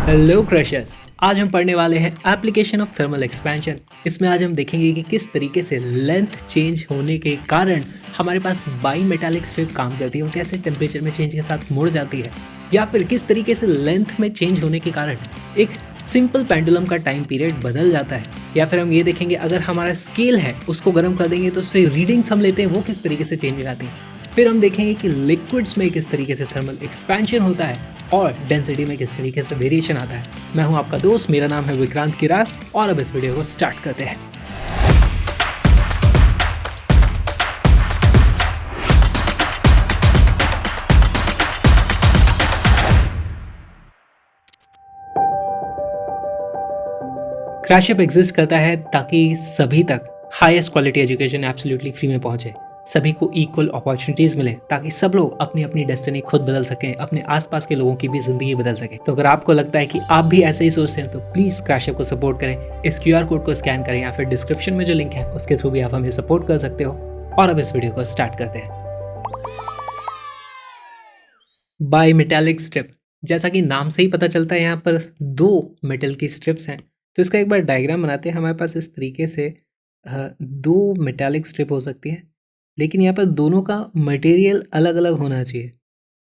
Hello crushers. आज हम पढ़ने वाले हैं एप्लीकेशन ऑफ थर्मल एक्सपेंशन। इसमें आज हम देखेंगे कि किस तरीके से लेंथ चेंज होने के कारण हमारे पास बाई मेटालिक स्ट्रिप काम करती है और कैसे टेम्परेचर में चेंज के साथ मुड़ जाती है, या फिर किस तरीके से लेंथ में चेंज होने के कारण एक सिंपल पेंडुलम का टाइम पीरियड बदल जाता है, या फिर हम ये देखेंगे अगर हमारा स्केल है उसको गर्म कर देंगे तो उससे रीडिंग्स हम लेते हैं वो किस तरीके से चेंज हो जाती है। फिर हम देखेंगे कि लिक्विड्स में किस तरीके से थर्मल एक्सपेंशन होता है और डेंसिटी में किस तरीके से वेरिएशन आता है। मैं हूं आपका दोस्त, मेरा नाम है विक्रांत किरार और अब इस वीडियो को स्टार्ट करते हैं। क्रैशअप एग्जिस्ट करता है ताकि सभी तक highest quality education absolutely free में पहुंचे, सभी को इक्वल अपॉर्चुनिटीज मिले ताकि सब लोग अपनी अपनी डेस्टिनी खुद बदल सकें, अपने आसपास के लोगों की भी जिंदगी बदल सके। तो अगर आपको लगता है कि आप भी ऐसे ही सोचते हैं तो प्लीज क्रैशअप को सपोर्ट करें। इस QR कोड को स्कैन करें या फिर डिस्क्रिप्शन में जो लिंक है उसके थ्रू भी आप हमें सपोर्ट कर सकते हो। और अब इस वीडियो को स्टार्ट करते हैं। बाई मेटालिक स्ट्रिप, जैसा कि नाम से ही पता चलता है यहाँ पर दो मेटल की स्ट्रिप्स हैं, तो इसका एक बार डायग्राम बनाते हैं। हमारे पास इस तरीके से दो मेटालिक स्ट्रिप हो सकती है, लेकिन यहाँ पर दोनों का मटेरियल अलग अलग होना चाहिए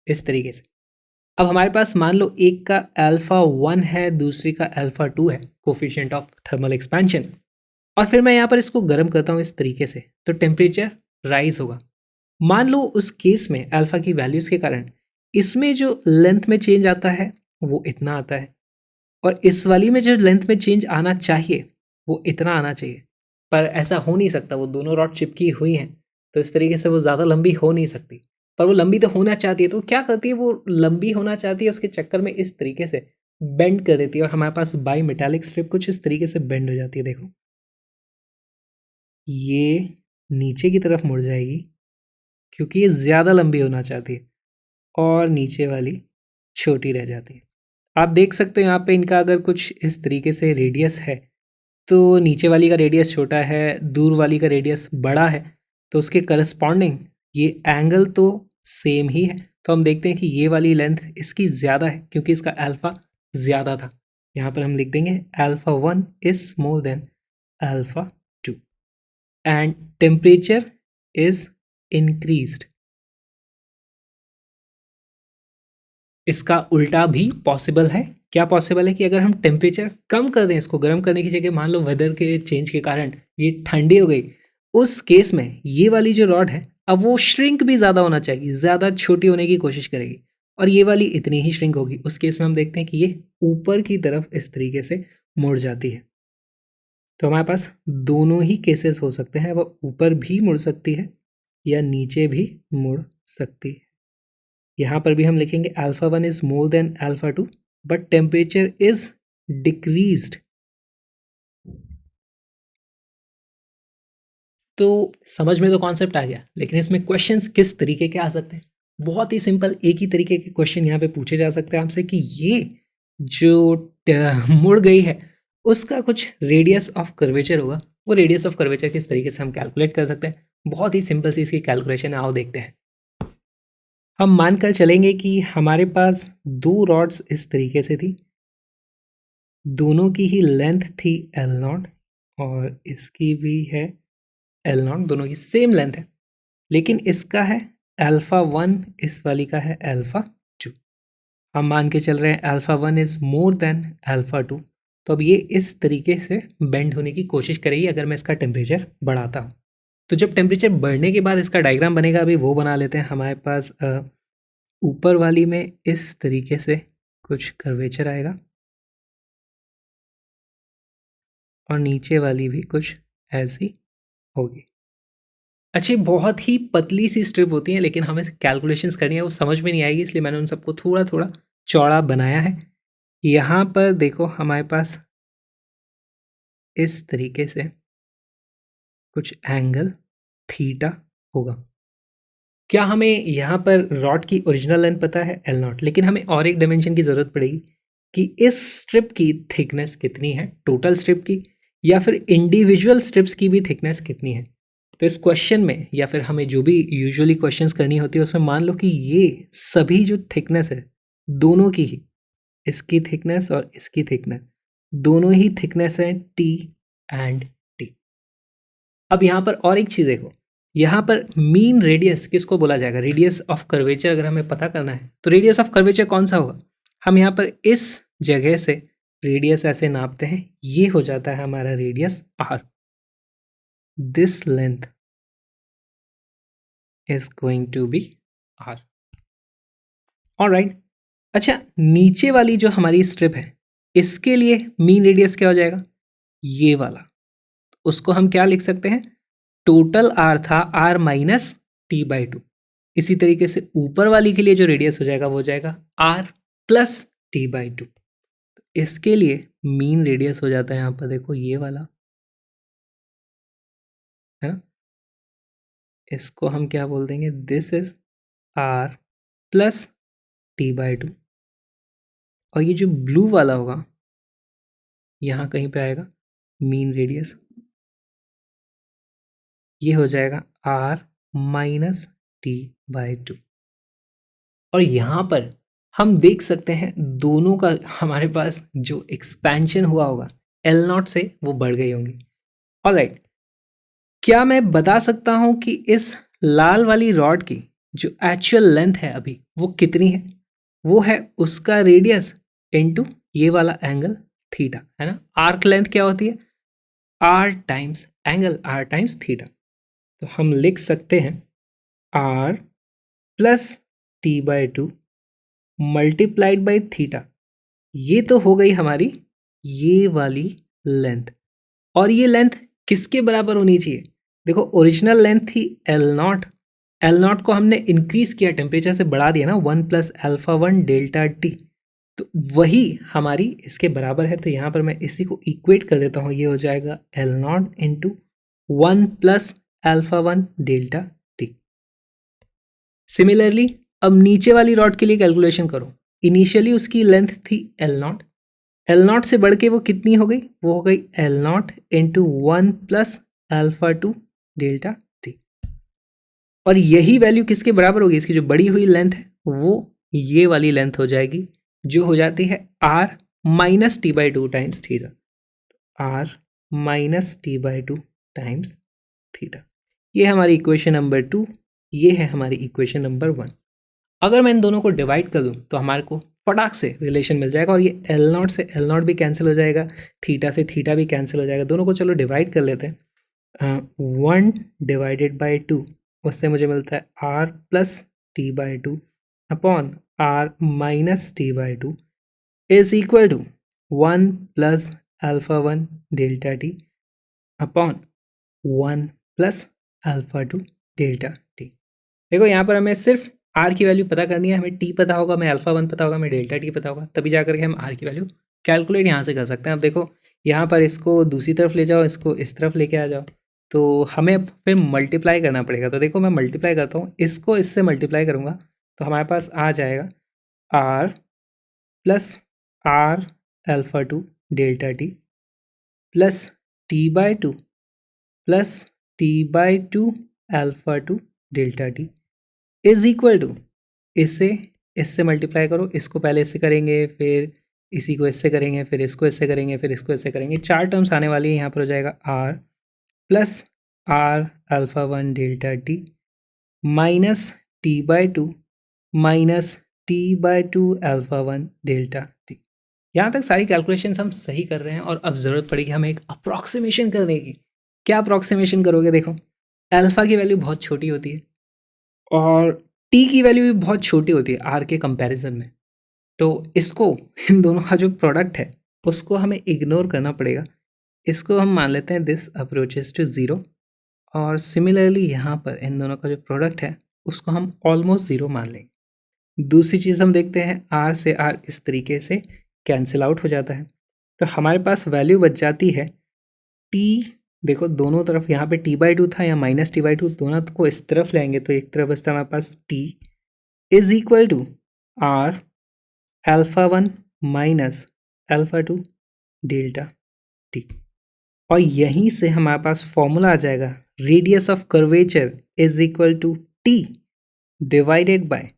इस तरीके से। अब हमारे पास मान लो एक का α1 है, दूसरी का α2 है, कोफिशिएंट ऑफ थर्मल एक्सपेंशन। और फिर मैं यहाँ पर इसको गर्म करता हूँ इस तरीके से, तो टेम्परेचर राइज होगा। मान लो उस केस में अल्फा की वैल्यूज के कारण इसमें जो लेंथ में चेंज आता है वो इतना आता है, और इस वाली में जो लेंथ में चेंज आना चाहिए वो इतना आना चाहिए, पर ऐसा हो नहीं सकता। वो दोनों रॉड चिपकी हुई हैं तो इस तरीके से वो ज़्यादा लंबी हो नहीं सकती, पर वो लंबी तो होना चाहती है। तो क्या करती है, वो लंबी होना चाहती है, उसके चक्कर में इस तरीके से बेंड कर देती है और हमारे पास बाई मेटालिक स्ट्रिप कुछ इस तरीके से बेंड हो जाती है। देखो, ये नीचे की तरफ मुड़ जाएगी क्योंकि ये ज़्यादा लंबी होना चाहती है, और नीचे वाली छोटी रह जाती है। आप देख सकते हो यहाँ पे इनका अगर कुछ इस तरीके से रेडियस है तो नीचे वाली का रेडियस छोटा है, दूर वाली का रेडियस बड़ा है, तो उसके करस्पॉन्डिंग ये एंगल तो सेम ही है। तो हम देखते हैं कि ये वाली लेंथ इसकी ज़्यादा है क्योंकि इसका अल्फ़ा ज़्यादा था। यहाँ पर हम लिख देंगे α1 is more than α2 and temperature is increased. इसका उल्टा भी पॉसिबल है। क्या पॉसिबल है कि अगर हम टेम्परेचर कम कर दें, इसको गर्म करने की जगह, मान लो वेदर के चेंज के कारण ये ठंडी हो गई, उस केस में ये वाली जो रॉड है अब वो श्रिंक भी ज़्यादा होना चाहिए, ज़्यादा छोटी होने की कोशिश करेगी, और ये वाली इतनी ही श्रिंक होगी। उस केस में हम देखते हैं कि ये ऊपर की तरफ इस तरीके से मुड़ जाती है। तो हमारे पास दोनों ही केसेस हो सकते हैं, वो ऊपर भी मुड़ सकती है या नीचे भी मुड़ सकती है। यहाँ पर भी हम लिखेंगे α1 is more than α2 but temperature is decreased. तो समझ में तो कॉन्सेप्ट आ गया, लेकिन इसमें क्वेश्चंस किस तरीके के आ सकते हैं? बहुत ही सिंपल, एक ही तरीके के क्वेश्चन यहाँ पे पूछे जा सकते हैं आपसे कि ये जो मुड़ गई है उसका कुछ रेडियस ऑफ कर्वेचर होगा, वो रेडियस ऑफ कर्वेचर किस तरीके से हम कैलकुलेट कर सकते हैं। बहुत ही सिंपल सी इसकी कैलकुलेशन है, आओ देखते हैं। हम मानकर चलेंगे कि हमारे पास दो रॉड्स इस तरीके से थी, दोनों की ही लेंथ थी L0 और इसकी भी है L0, दोनों की सेम लेंथ है, लेकिन इसका है α1, इस वाली का है α2। हम मान के चल रहे हैं α1 इज मोर देन α2, तो अब ये इस तरीके से बेंड होने की कोशिश करेगी अगर मैं इसका टेम्परेचर बढ़ाता हूँ। तो जब टेम्परेचर बढ़ने के बाद इसका डायग्राम बनेगा, अभी वो बना लेते हैं। हमारे पास ऊपर वाली में इस तरीके से कुछ कर्वेचर आएगा और नीचे वाली भी कुछ ऐसी होगी। अच्छी बहुत ही पतली सी स्ट्रिप होती है, लेकिन हमें कैलकुलेशंस करनी है, वो समझ में नहीं आएगी, इसलिए मैंने उन सबको थोड़ा थोड़ा चौड़ा बनाया है। यहाँ पर देखो हमारे पास इस तरीके से कुछ एंगल थीटा होगा। क्या हमें यहाँ पर रॉड की ओरिजिनल लेंथ पता है L0, लेकिन हमें और एक डायमेंशन की ज़रूरत पड़ेगी कि इस स्ट्रिप की थिकनेस कितनी है, टोटल स्ट्रिप की, या फिर इंडिविजुअल स्ट्रिप्स की भी थिकनेस कितनी है। तो इस क्वेश्चन में, या फिर हमें जो भी यूजुअली क्वेश्चंस करनी होती है उसमें, मान लो कि ये सभी जो थिकनेस है दोनों की ही इसकी थिकनेस और इसकी थिकनेस, दोनों ही थिकनेस है टी एंड टी। अब यहाँ पर और एक चीज़ देखो, यहाँ पर मीन रेडियस किसको बोला जाएगा? रेडियस ऑफ कर्वेचर अगर हमें पता करना है तो रेडियस ऑफ कर्वेचर कौन सा होगा? हम यहाँ पर इस जगह से रेडियस ऐसे नापते हैं, ये हो जाता है हमारा radius r. This length is going to be r. Alright, अच्छा नीचे वाली जो हमारी स्ट्रिप है इसके लिए मीन रेडियस क्या हो जाएगा? ये वाला, उसको हम क्या लिख सकते हैं? टोटल आर था r minus T by two. इसी तरीके से ऊपर वाली के लिए जो रेडियस हो जाएगा वो हो जाएगा are plus T by two. इसके लिए मीन रेडियस हो जाता है यहाँ पर देखो ये वाला, है ना? इसको हम क्या बोल देंगे? This is r plus T by two. और ये जो ब्लू वाला होगा यहाँ कहीं पे आएगा मीन रेडियस, ये हो जाएगा r minus T by two. और यहाँ पर हम देख सकते हैं दोनों का हमारे पास जो एक्सपेंशन हुआ होगा एल नॉट से वो बढ़ गई होंगी। ऑलराइट, क्या मैं बता सकता हूँ कि इस लाल वाली रॉड की जो एक्चुअल लेंथ है अभी वो कितनी है? वो है उसका रेडियस इनटू ये वाला एंगल थीटा, है ना? आर्क लेंथ क्या होती है? R times angle, r times theta. तो हम लिख सकते हैं r plus T by two multiplied by theta. ये तो हो गई हमारी ये वाली लेंथ। और ये लेंथ किसके बराबर होनी चाहिए? देखो ओरिजिनल लेंथ थी एल नॉट, एल नॉट को हमने इंक्रीज किया, टेम्परेचर से बढ़ा दिया ना, 1 प्लस अल्फा 1 डेल्टा टी, तो वही हमारी इसके बराबर है। तो यहाँ पर मैं इसी को इक्वेट कर देता हूँ, ये हो जाएगा L not into 1 plus alpha 1 delta T. Similarly अब नीचे वाली रॉड के लिए कैलकुलेशन करो। इनिशियली उसकी लेंथ थी एल नॉट, एल नॉट से बढ़ के वो कितनी हो गई? वो हो गई L not into 1 plus alpha 2 delta T. और यही वैल्यू किसके बराबर होगी? इसकी जो बड़ी हुई लेंथ है वो ये वाली लेंथ हो जाएगी, जो हो जाती है R minus T by two times theta. R minus T by two times theta, ये हमारी इक्वेशन नंबर 2, ये है हमारी इक्वेशन नंबर 1। अगर मैं इन दोनों को डिवाइड कर दूं तो हमारे को फटाक से रिलेशन मिल जाएगा, और ये एल नॉट से एल नॉट भी कैंसिल हो जाएगा, थीटा से थीटा भी कैंसिल हो जाएगा। दोनों को चलो डिवाइड कर लेते हैं। 1 डिवाइडेड बाई 2, उससे मुझे मिलता है R plus T by two upon R minus T by two is equal to 1 plus alpha 1 delta T upon 1 plus alpha 2 delta T. देखो यहाँ पर हमें सिर्फ आर की वैल्यू पता करनी है, हमें टी पता होगा, हमें अल्फा 1 पता होगा, हमें डेल्टा टी पता होगा, तभी जा करके हम आर की वैल्यू कैलकुलेट यहाँ से कर सकते हैं। अब देखो यहाँ पर इसको दूसरी तरफ ले जाओ, इसको इस तरफ लेके आ जाओ, तो हमें फिर मल्टीप्लाई करना पड़ेगा। तो देखो मैं मल्टीप्लाई करता हूँ, इसको इससे मल्टीप्लाई करूँगा तो हमारे पास आ जाएगा are plus R alpha 2 delta T plus T by two plus T by two alpha 2 delta T is equal to, इससे मल्टीप्लाई करो, इसको पहले इससे करेंगे, फिर इसी को इससे करेंगे, फिर इसको इससे करेंगे, फिर इसको इससे करेंगे, 4 टर्म्स आने वाली है। यहाँ पर हो जाएगा are plus R alpha 1 delta T minus T by two minus T by two alpha 1 delta T. यहाँ तक सारी कैलकुलेशंस हम सही कर रहे हैं, और अब ज़रूरत पड़ेगी हमें एक अप्रॉक्सीमेशन करने की। क्या अप्रॉक्सीमेशन करोगे? देखो अल्फा की वैल्यू बहुत छोटी होती है और टी की वैल्यू भी बहुत छोटी होती है आर के कंपैरिजन में, तो इसको इन दोनों का जो प्रोडक्ट है उसको हमें इग्नोर करना पड़ेगा। इसको हम मान लेते हैं दिस अप्रोचेस टू ज़ीरो, और सिमिलरली यहाँ पर इन दोनों का जो प्रोडक्ट है उसको हम ऑलमोस्ट ज़ीरो मान लेंगे। दूसरी चीज़ हम देखते हैं आर से आर इस तरीके से कैंसिल आउट हो जाता है, तो हमारे पास वैल्यू बच जाती है टी। देखो दोनों तरफ यहाँ पे टी बाई टू था या माइनस टी बाई टू, दोनों को इस तरफ लेंगे तो एक तरफ बचता है हमारे पास T is equal to R alpha 1 minus alpha 2 delta T. और यहीं से हमारे पास फॉर्मूला आ जाएगा, radius of curvature is equal to T divided by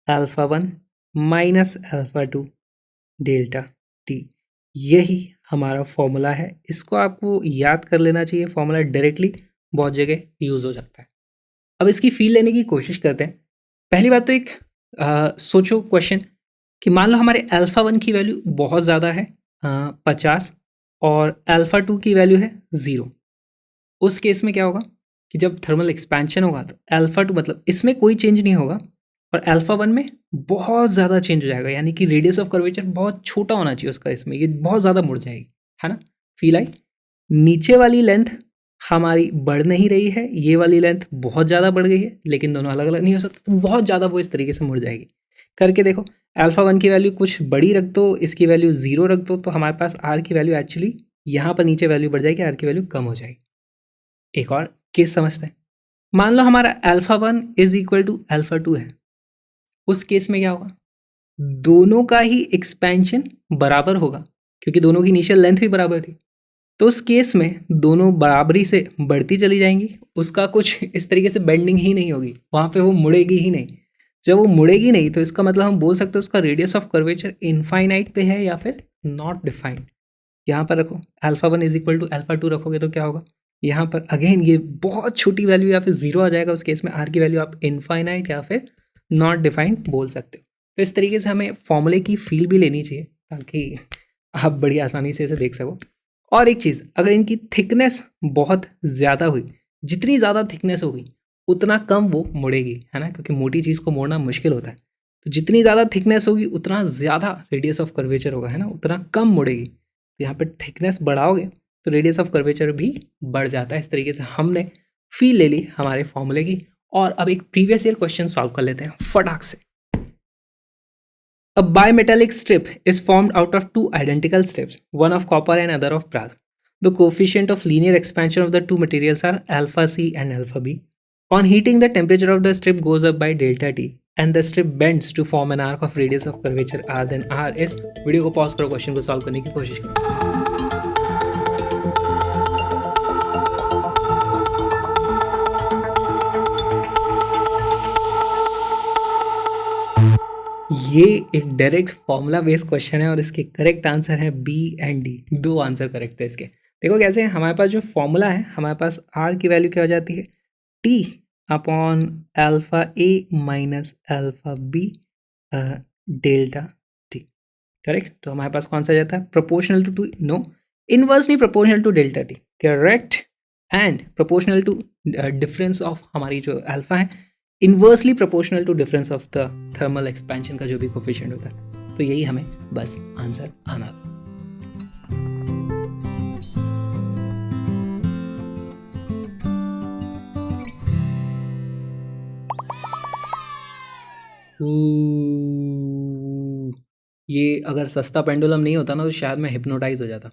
alpha 1 minus alpha 2 delta T. यही हमारा फॉर्मूला है, इसको आपको याद कर लेना चाहिए। फॉर्मूला डायरेक्टली बहुत जगह यूज हो सकता है। अब इसकी फील लेने की कोशिश करते हैं। पहली बात तो एक सोचो क्वेश्चन कि मान लो हमारे अल्फा 1 की वैल्यू बहुत ज़्यादा है 50 और अल्फा 2 की वैल्यू है 0। उस केस में क्या होगा कि जब थर्मल एक्सपेंशन होगा तो अल्फा 2 मतलब इसमें कोई चेंज नहीं होगा और अल्फा 1 में बहुत ज़्यादा चेंज हो जाएगा, यानी कि रेडियस ऑफ कर्वेचर बहुत छोटा होना चाहिए उसका, इसमें ये बहुत ज़्यादा मुड़ जाएगी, है ना। Feel I. नीचे वाली लेंथ हमारी बढ़ नहीं रही है, ये वाली लेंथ बहुत ज़्यादा बढ़ गई है, लेकिन दोनों अलग अलग नहीं हो सकते, तो बहुत ज़्यादा वो इस तरीके से मुड़ जाएगी। करके देखो, अल्फा 1 की वैल्यू कुछ बड़ी रख दो, इसकी वैल्यू 0 रख दो, तो हमारे पास आर की वैल्यू एक्चुअली यहाँ पर नीचे वैल्यू बढ़ जाएगी, आर की वैल्यू कम हो जाएगी। एक और केस समझते हैं। मान लो हमारा alpha 1 is equal to alpha 2 है। उस केस में क्या होगा, दोनों का ही एक्सपेंशन बराबर होगा क्योंकि दोनों की इनिशियल लेंथ भी बराबर थी। तो उस केस में दोनों बराबरी से बढ़ती चली जाएंगी, उसका कुछ इस तरीके से बेंडिंग ही नहीं होगी, वहाँ पे वो मुड़ेगी ही नहीं। जब वो मुड़ेगी नहीं तो इसका मतलब हम बोल सकते हैं उसका रेडियस ऑफ कर्वेचर इनफाइनाइट पे है या फिर नॉट डिफाइंड। यहाँ पर रखो alpha 1 is equal to alpha 2 रखोगे तो क्या होगा, यहाँ पर अगेन ये बहुत छोटी वैल्यू या फिर 0 आ जाएगा। उस केस में आर की वैल्यू आप इनफाइनाइट या फिर नॉट डिफाइंड बोल सकते हो। तो इस तरीके से हमें फॉर्मूले की फील भी लेनी चाहिए ताकि आप बड़ी आसानी से इसे देख सको। और एक चीज़, अगर इनकी थिकनेस बहुत ज़्यादा हुई, जितनी ज़्यादा थिकनेस होगी उतना कम वो मुड़ेगी, है ना, क्योंकि मोटी चीज़ को मोड़ना मुश्किल होता है। तो जितनी ज़्यादा थिकनेस होगी उतना ज़्यादा रेडियस ऑफ कर्वेचर होगा, है ना, उतना कम मुड़ेगी। तो यहाँ पे थिकनेस बढ़ाओगे तो रेडियस ऑफ कर्वेचर भी बढ़ जाता है। इस तरीके से हमने फील ले ली हमारे फॉर्मूले की। और अब एक प्रीवियस ईयर क्वेश्चन सॉल्व कर लेते हैं फटाक से। A bimetallic strip is formed out of two identical strips, one of copper and other of brass. The coefficient of linear expansion of the two materials are alpha C and alpha B. On heating, the temperature of the strip goes up by delta T and the strip bends to form an arc of radius of curvature R. Then R is, video को pause करो, question को solve करने की कोशिश करो। ये एक direct formula based question है और इसके करेक्ट आंसर है बी एंड डी। दो आंसर करेक्ट है इसके। देखो कैसे है, हमारे पास जो फॉर्मूला है, हमारे पास आर की वैल्यू क्या हो जाती है, T upon alpha A minus alpha B delta T. Correct. तो हमारे पास कौन सा जाता है, proportional to no, inversely proportional to delta T. Correct. And proportional to difference of हमारी जो अल्फा है, inversely proportional to difference of the thermal expansion का जो भी कोफिशिएंट होता है। तो यही हमें बस आंसर आना था। ये अगर सस्ता पेंडुलम नहीं होता ना तो शायद मैं हिप्नोटाइज हो जाता।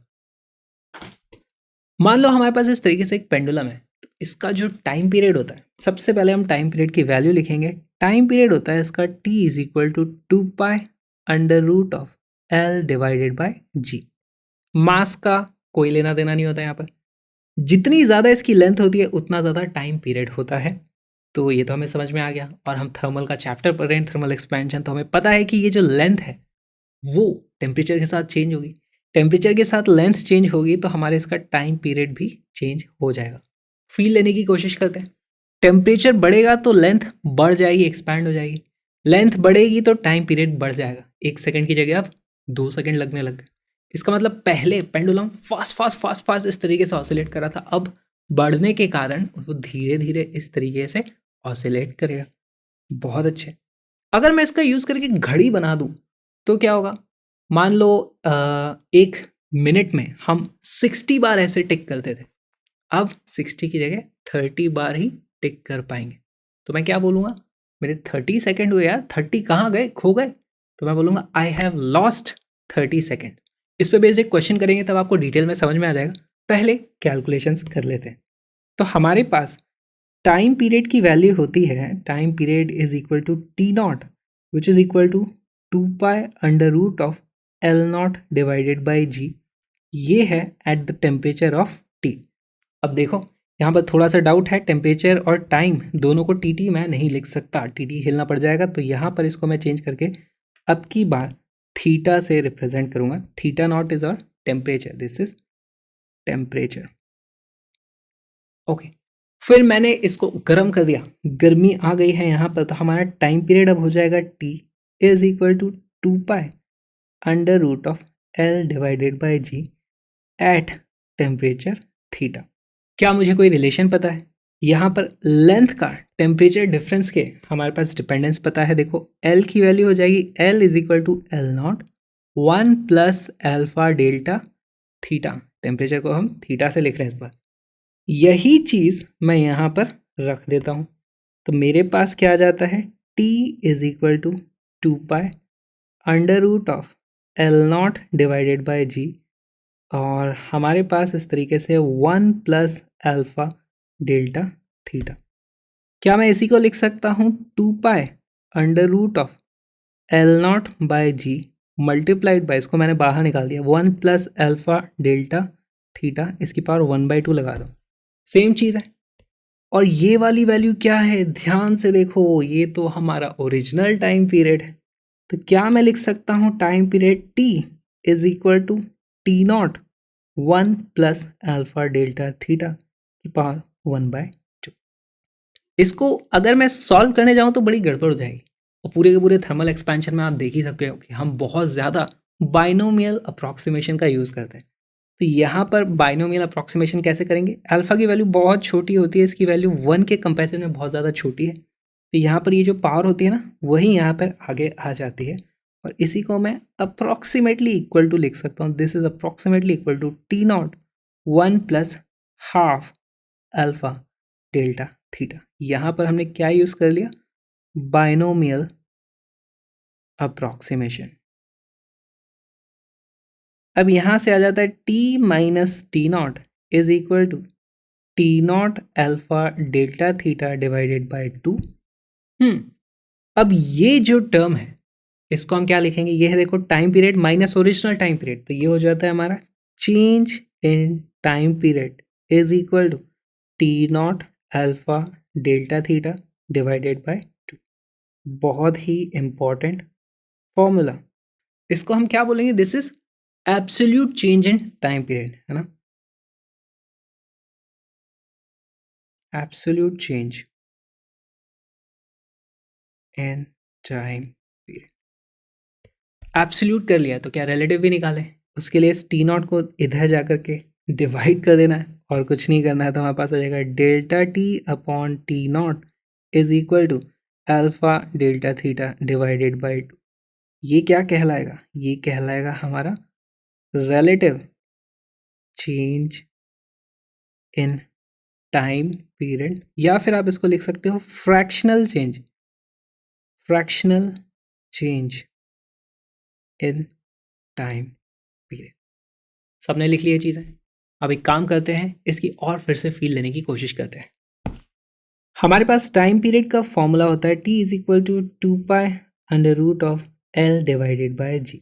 मान लो हमारे पास इस तरीके से एक पेंडुलम है, तो इसका जो टाइम पीरियड होता है, सबसे पहले हम टाइम पीरियड की वैल्यू लिखेंगे। टाइम पीरियड होता है इसका t is equal to 2 under root of L divided by G। Mass का कोई लेना देना नहीं होता यहाँ पर। जितनी ज़्यादा इसकी लेंथ होती है उतना ज़्यादा टाइम पीरियड होता है। तो ये तो हमें समझ में आ गया। और हम थर्मल का चैप्टर पढ़ रहे हैं, थर्मल एक्सपेंशन, तो हमें पता है कि ये जो लेंथ है वो टेम्परेचर के साथ चेंज होगी। टेम्परेचर के साथ लेंथ चेंज होगी तो हमारे इसका टाइम पीरियड भी चेंज हो जाएगा। फील लेने की कोशिश करते हैं। टेम्परेचर बढ़ेगा तो लेंथ बढ़ जाएगी, एक्सपैंड हो जाएगी। लेंथ बढ़ेगी तो टाइम पीरियड बढ़ जाएगा। 1 सेकंड की जगह अब 2 सेकंड लगने लग गए। इसका मतलब पहले पेंडुलम फास्ट इस तरीके से ऑसिलेट कर रहा था, अब बढ़ने के कारण वो धीरे धीरे इस तरीके से ऑसिलेट करेगा। बहुत अच्छे। अगर मैं इसका यूज़ करके घड़ी बना दूँ तो क्या होगा, मान लो 1 मिनट में हम 60 बार ऐसे टिक करते थे, अब 60 की जगह 30 बार ही टिक कर पाएंगे। तो मैं क्या बोलूँगा, मेरे 30 सेकेंड हुए यार, 30 कहाँ गए, खो गए। तो मैं बोलूँगा आई हैव लॉस्ट 30 सेकेंड। इस पर बेस्ड एक क्वेश्चन करेंगे तब आपको डिटेल में समझ में आ जाएगा। पहले कैलकुलेशंस कर लेते हैं। तो हमारे पास टाइम पीरियड की वैल्यू होती है, time period is equal to T not which is equal to 2 under root of L not divided by G। ये है at the temperature of T। अब देखो यहाँ पर थोड़ा सा डाउट है, टेम्परेचर और टाइम दोनों को TT मैं नहीं लिख सकता, TT हिलना पड़ जाएगा। तो यहाँ पर इसको मैं चेंज करके अब की बार थीटा से रिप्रेजेंट करूंगा। Theta not is our temperature, this is temperature. Okay, फिर मैंने इसको गर्म कर दिया, गर्मी आ गई है यहाँ पर, तो हमारा टाइम पीरियड अब हो जाएगा T is equal to 2 pi under root of L divided by G at temperature theta. क्या मुझे कोई रिलेशन पता है? यहाँ पर लेंथ का टेम्परेचर डिफरेंस के हमारे पास डिपेंडेंस पता है। देखो एल की वैल्यू हो जाएगी L is equal to L not 1 plus alpha delta theta. Temperature को हम थीटा से लिख रहे हैं इस बार। यही चीज़ मैं यहाँ पर रख देता हूँ, तो मेरे पास क्या आ जाता है, T is equal to 2 pi under root of L naught divided by G, और हमारे पास इस तरीके से 1 प्लस एल्फा डेल्टा थीटा। क्या मैं इसी को लिख सकता हूँ 2 pi under root of L not by G multiplied by, इसको मैंने बाहर निकाल दिया, 1 प्लस एल्फा डेल्टा थीटा, इसकी पावर 1/2 लगा दो, सेम चीज़ है। और ये वाली वैल्यू क्या है, ध्यान से देखो, ये तो हमारा ओरिजिनल टाइम पीरियड है। तो क्या मैं लिख सकता हूँ time period T is equal to T not 1 plus alpha delta theta की पावर 1/2। इसको अगर मैं सॉल्व करने जाऊँ तो बड़ी गड़बड़ हो जाएगी, और पूरे के पूरे थर्मल एक्सपेंशन में आप देख ही सकते हो कि हम बहुत ज़्यादा बाइनोमियल अप्रॉक्सीमेशन का यूज़ करते हैं। तो यहाँ पर बाइनोमियल अप्रॉक्सीमेशन कैसे करेंगे, अल्फ़ा की वैल्यू बहुत छोटी होती है, इसकी वैल्यू 1 के कंपैरिजन में बहुत ज़्यादा छोटी है, तो यहाँ पर ये जो पावर होती है ना, वही यहाँ पर आगे आ जाती है, और इसी को मैं अप्रॉक्सीमेटली इक्वल टू लिख सकता हूँ। This is approximately equal to T not 1 plus half alpha delta theta. यहाँ पर हमने क्या यूज़ कर लिया, बाइनोमियल अप्रॉक्सीमेशन। अब यहाँ से आ जाता है T minus T not is equal to T not alpha delta theta divided by 2। अब ये जो टर्म है इसको हम क्या लिखेंगे, ये है देखो time period minus original time period, तो ये हो जाता है हमारा change in time period is equal to T not alpha delta theta divided by 2। बहुत ही इंपॉर्टेंट फॉर्मूला, इसको हम क्या बोलेंगे, this is absolute change in time period, है ना, absolute change in time period. Absolute कर लिया तो क्या रिलेटिव भी निकालें, उसके लिए इस टी नॉट को इधर जा कर के डिवाइड कर देना है और कुछ नहीं करना है, तो हमारे पास आ जाएगा delta T upon T not is equal to alpha delta theta divided by 2। ये क्या कहलाएगा, ये कहलाएगा हमारा relative change in time period, या फिर आप इसको लिख सकते हो fractional change, fractional change in time period. सबने लिख लिया चीज़ें। अब एक काम करते हैं, इसकी और फिर से फील लेने की कोशिश करते हैं। हमारे पास टाइम पीरियड का फॉर्मूला होता है T is equal to 2 pi under root of L divided by G.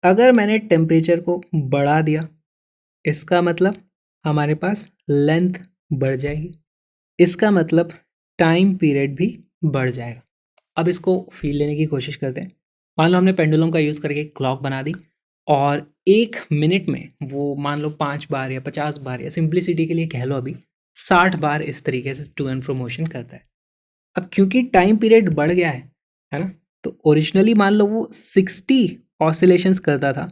अगर मैंने टेम्परेचर को बढ़ा दिया, इसका मतलब हमारे पास लेंथ बढ़ जाएगी, इसका मतलब टाइम पीरियड भी बढ़ जाएगा। अब इसको फील लेने की कोशिश करते हैं। मान लो हमने पेंडुलम का यूज़ करके क्लॉक बना दी, और 1 मिनट में वो मान लो 5 बार या 50 बार, या सिंप्लिसिटी के लिए कह लो अभी 60 बार इस तरीके से टू एंड फ्रो मोशन करता है। अब क्योंकि टाइम पीरियड बढ़ गया है ना, तो ओरिजिनली मान लो वो 60 ऑसिलेशंस करता था,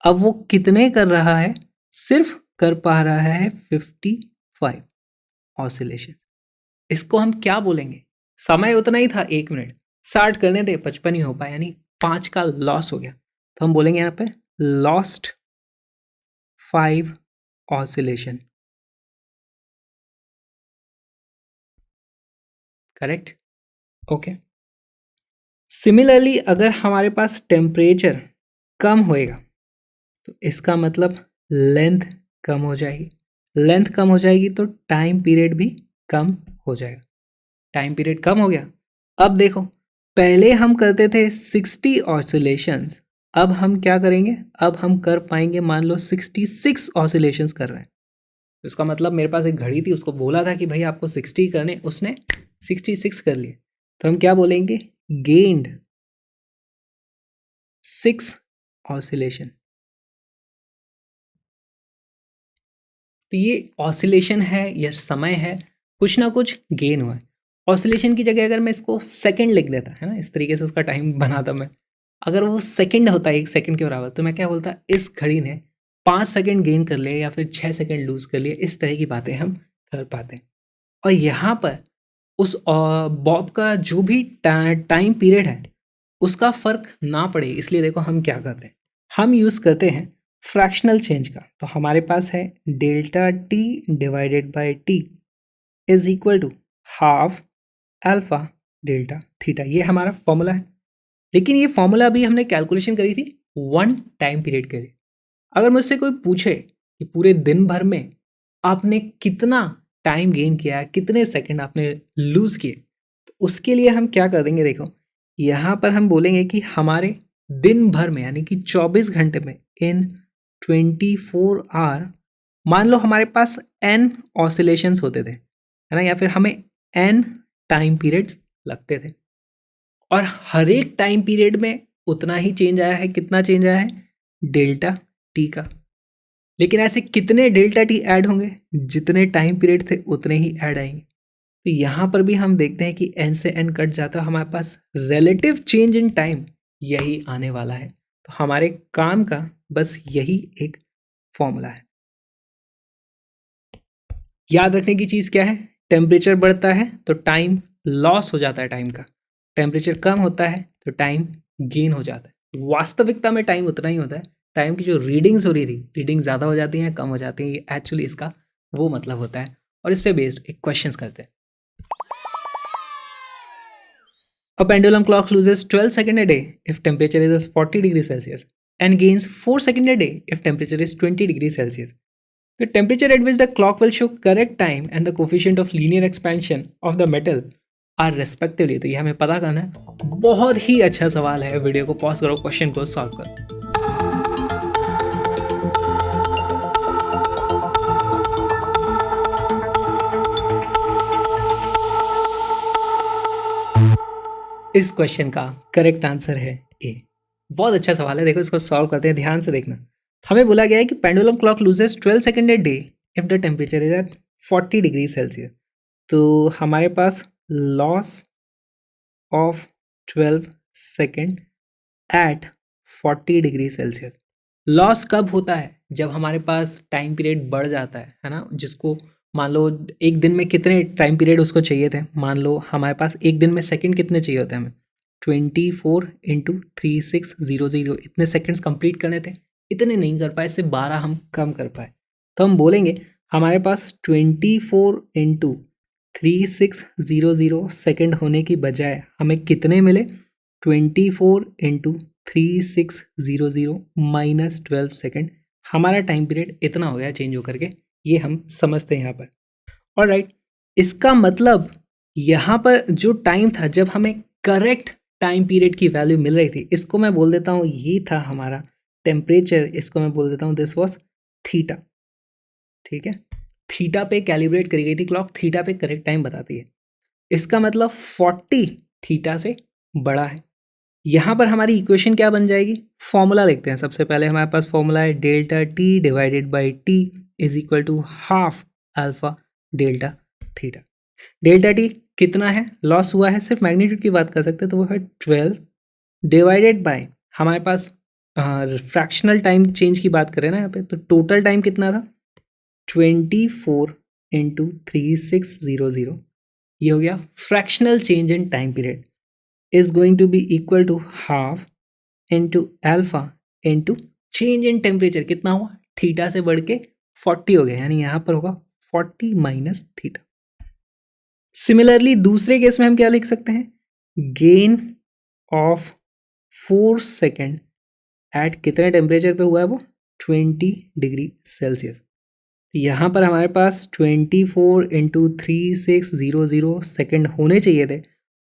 अब वो कितने कर रहा है, सिर्फ कर पा रहा है 55 ऑसिलेशन। इसको हम क्या बोलेंगे, समय उतना ही था 1 मिनट, 60 करने दे 55 ही हो पाया, यानी 5 का लॉस हो गया, तो हम बोलेंगे यहाँ पे lost 5 oscillation. Correct, okay. Similarly अगर हमारे पास टेम्परेचर कम होएगा, तो इसका मतलब लेंथ कम हो जाएगी, लेंथ कम हो जाएगी तो टाइम पीरियड भी कम हो जाएगा। टाइम पीरियड कम हो गया। अब देखो, पहले हम करते थे 60 ऑसिलेशंस, अब हम क्या करेंगे, अब हम कर पाएंगे मान लो 66 ऑसिलेशंस कर रहे हैं। तो इसका मतलब मेरे पास एक घड़ी थी, उसको बोला था कि भाई आपको 60 करने, उसने 66 कर लिए, तो हम क्या बोलेंगे, गेन्ड 6 ऑसिलेशन। तो ये ऑसिलेशन है या समय है, कुछ ना कुछ गेन हुआ है। ऑसिलेशन की जगह अगर मैं इसको सेकंड लिख देता है ना, इस तरीके से उसका टाइम बनाता मैं, अगर वो सेकंड होता है 1 सेकंड के बराबर, तो मैं क्या बोलता, इस घड़ी ने 5 सेकंड गेन कर लिए या फिर 6 सेकंड लूज कर लिए। इस तरह की बातें हम कर पाते हैं। और यहाँ पर उस बॉब का जो भी टाइम पीरियड है उसका फर्क ना पड़े, इसलिए देखो हम क्या करते हैं, हम यूज़ करते हैं फ्रैक्शनल चेंज का। तो हमारे पास है delta T divided by T is equal to half alpha delta theta, ये हमारा फॉर्मूला है। लेकिन ये फॉर्मूला अभी हमने कैलकुलेशन करी थी 1 टाइम पीरियड के लिए। अगर मुझसे कोई पूछे कि पूरे दिन भर में आपने कितना टाइम गेन किया, कितने सेकंड आपने लूज किए, तो उसके लिए हम क्या कर देंगे, देखो यहाँ पर हम बोलेंगे कि हमारे दिन भर में यानी कि 24 घंटे में इन 24 आवर, मान लो हमारे पास n ऑसिलेशंस होते थे, है ना, या फिर हमें n टाइम पीरियड्स लगते थे, और हर एक टाइम पीरियड में उतना ही चेंज आया है। कितना चेंज आया है? डेल्टा टी का। लेकिन ऐसे कितने डेल्टा टी ऐड होंगे? जितने टाइम पीरियड थे उतने ही ऐड आएंगे। तो यहाँ पर भी हम देखते हैं कि n से n कट जाता है, हमारे पास रिलेटिव चेंज इन टाइम यही आने वाला है। तो हमारे काम का बस यही एक फॉर्मूला है। याद रखने की चीज़ क्या है? टेम्परेचर बढ़ता है तो टाइम लॉस हो जाता है टाइम का, टेम्परेचर कम होता है तो टाइम गेन हो जाता है। वास्तविकता में टाइम उतना ही होता है, टाइम की जो रीडिंग्स हो रही थी, रीडिंग ज़्यादा हो जाती हैं कम हो जाती हैं, ये एक्चुअली इसका वो मतलब होता है। और इस पे बेस्ड एक क्वेश्चंस करते हैं। A pendulum clock loses 12 seconds a day if temperature is 40 degrees Celsius and gains 4 seconds a day if temperature is 20 degrees Celsius. The temperature at which the clock will show correct time and the coefficient of linear expansion of the metal are respectively. तो ये हमें पता करना है। बहुत ही अच्छा सवाल है, वीडियो को पॉज करो, क्वेश्चन को सॉल्व करो। इस क्वेश्चन का करेक्ट आंसर है ए। बहुत अच्छा सवाल है, देखो इसको सॉल्व करते हैं, ध्यान से देखना। हमें बोला गया है कि pendulum clock loses 12 second a day if the temperature is at 40 degree Celsius. तो हमारे पास loss of 12 second at 40 degree Celsius. Loss कब होता है? जब हमारे पास टाइम पीरियड बढ़ जाता है ना, जिसको मान लो एक दिन में कितने टाइम पीरियड उसको चाहिए थे, मान लो हमारे पास एक दिन में सेकंड कितने चाहिए होते हैं हमें, 24 इंटू 3600, इतने सेकंड्स कंप्लीट करने थे, इतने नहीं कर पाए, इससे 12 हम कम कर पाए। तो हम बोलेंगे हमारे पास 24 इंटू 3600 सेकेंड होने की बजाय हमें कितने मिले, 24 इंटू 3600 माइनस 12 सेकेंड। हमारा टाइम पीरियड इतना हो गया चेंज होकर के, ये हम समझते हैं यहाँ पर। और राइट, इसका मतलब यहाँ पर जो टाइम था जब हमें करेक्ट टाइम पीरियड की वैल्यू मिल रही थी, इसको मैं बोल देता हूँ ये था हमारा टेम्परेचर, इसको मैं बोल देता हूँ दिस वॉज थीटा। ठीक है, थीटा पे कैलिब्रेट करी गई थी क्लॉक, थीटा पे करेक्ट टाइम बताती है। इसका मतलब 40 थीटा से बड़ा है। यहाँ पर हमारी इक्वेशन क्या बन जाएगी? फॉर्मूला लिखते हैं। सबसे पहले हमारे पास फॉर्मूला है delta T divided by T is equal to half alpha delta theta. Delta T कितना है, लॉस हुआ है, सिर्फ मैग्नीट्यूड की बात कर सकते हैं, तो वो है 12 डिवाइडेड बाय हमारे पास फ्रैक्शनल टाइम चेंज की बात करें ना यहाँ पे, तो टोटल टाइम कितना था 24 इंटू 3600, ये हो गया fractional change in time period is going to be equal to half into alpha into change in temperature। कितना हुआ? थीटा से बढ़ के 40 हो गया, यानी यहाँ पर होगा 40 माइनस थीटा। सिमिलरली दूसरे केस में हम क्या लिख सकते हैं, गेन ऑफ 4 सेकेंड एट कितने टेम्परेचर पे हुआ है वो, 20 डिग्री सेल्सियस। यहाँ पर हमारे पास 24 इंटू 3600 सेकेंड होने चाहिए थे,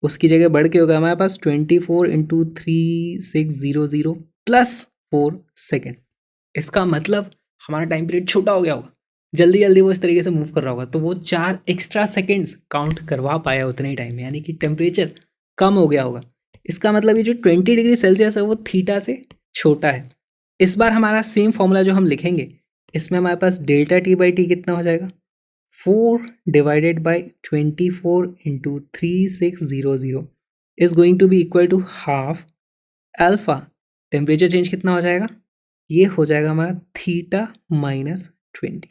उसकी जगह बढ़ के होगा हमारे पास 24 इंटू 3600 प्लस 4 सेकेंड। इसका मतलब हमारा टाइम पीरियड छोटा हो गया होगा, जल्दी जल्दी वो इस तरीके से मूव कर रहा होगा, तो वो 4 एक्स्ट्रा सेकेंड्स काउंट करवा पाया उतने ही टाइम में, यानी कि टेम्परेचर कम हो गया होगा। इसका मतलब ये जो 20 डिग्री सेल्सियस है वो थीटा से छोटा है। इस बार हमारा सेम फॉर्मूला जो हम लिखेंगे, इसमें हमारे पास डेल्टा टी बाई टी कितना हो जाएगा, 4 divided by 24 into 3600 is going to be equal to half alpha. Temperature change कितना हो जाएगा, ये हो जाएगा हमारा थीटा माइनस 20।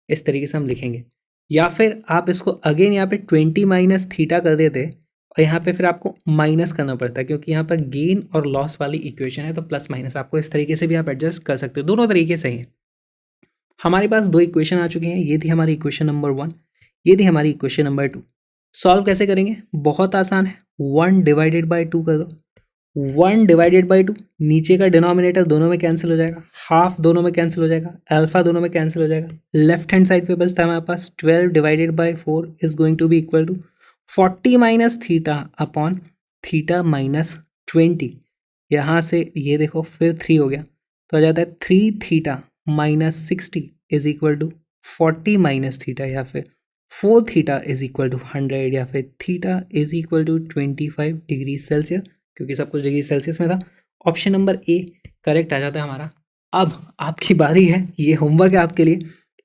इस तरीके से हम लिखेंगे। या फिर आप इसको अगेन यहाँ पे 20 माइनस थीटा कर देते और यहाँ पे फिर आपको माइनस करना पड़ता है, क्योंकि यहाँ पर गेन और लॉस वाली इक्वेशन है, तो प्लस माइनस आपको इस तरीके से भी आप एडजस्ट कर सकते हो। दोनों तरीके से ही है। हमारे पास दो इक्वेशन आ चुकी हैं। ये थी हमारी इक्वेशन नंबर 1, ये थी हमारी इक्वेशन नंबर 2। सॉल्व कैसे करेंगे, बहुत आसान है। 1 डिवाइडेड बाई 2 कर दो। 1 डिवाइडेड बाई 2, नीचे का डिनोमिनेटर दोनों में कैंसिल हो जाएगा, हाफ दोनों में कैंसिल हो जाएगा, अल्फा दोनों में कैंसिल हो जाएगा। लेफ्ट हैंड साइड पे बचता है हमारे पास 12 divided by 4 is going to be equal to 40 minus theta upon theta minus 20। यहाँ से ये देखो फिर 3 हो गया, तो आ जाता है 3 theta minus 60 is equal to 40 minus theta, या फिर 4 थीटा इज इक्वल टू 100, या फिर theta is equal to 25 degree Celsius, क्योंकि सब कुछ डिग्री सेल्सियस में था। ऑप्शन नंबर ए करेक्ट आ जाता है हमारा। अब आपकी बारी है, ये होमवर्क है आपके लिए।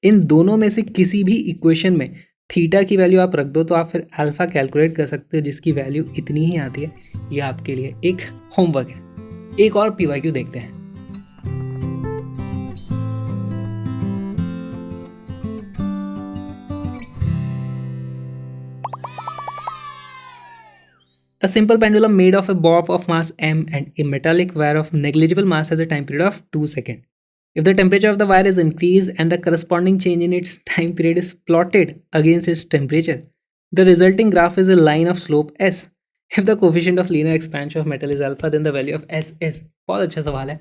इन दोनों में से किसी भी इक्वेशन में थीटा की वैल्यू आप रख दो, तो आप फिर अल्फा कैलकुलेट कर सकते हो, जिसकी वैल्यू इतनी ही आती है। ये आपके लिए एक होमवर्क है। एक और पीवाईक्यू देखते हैं। A simple pendulum made of a bob of mass m and a metallic wire of negligible mass has a time period of 2 seconds. If the temperature of the wire is increased and the corresponding change in its time period is plotted against its temperature, the resulting graph is a line of slope s. If the coefficient of linear expansion of metal is alpha, then the value of s is. बहुत अच्छा सवाल है।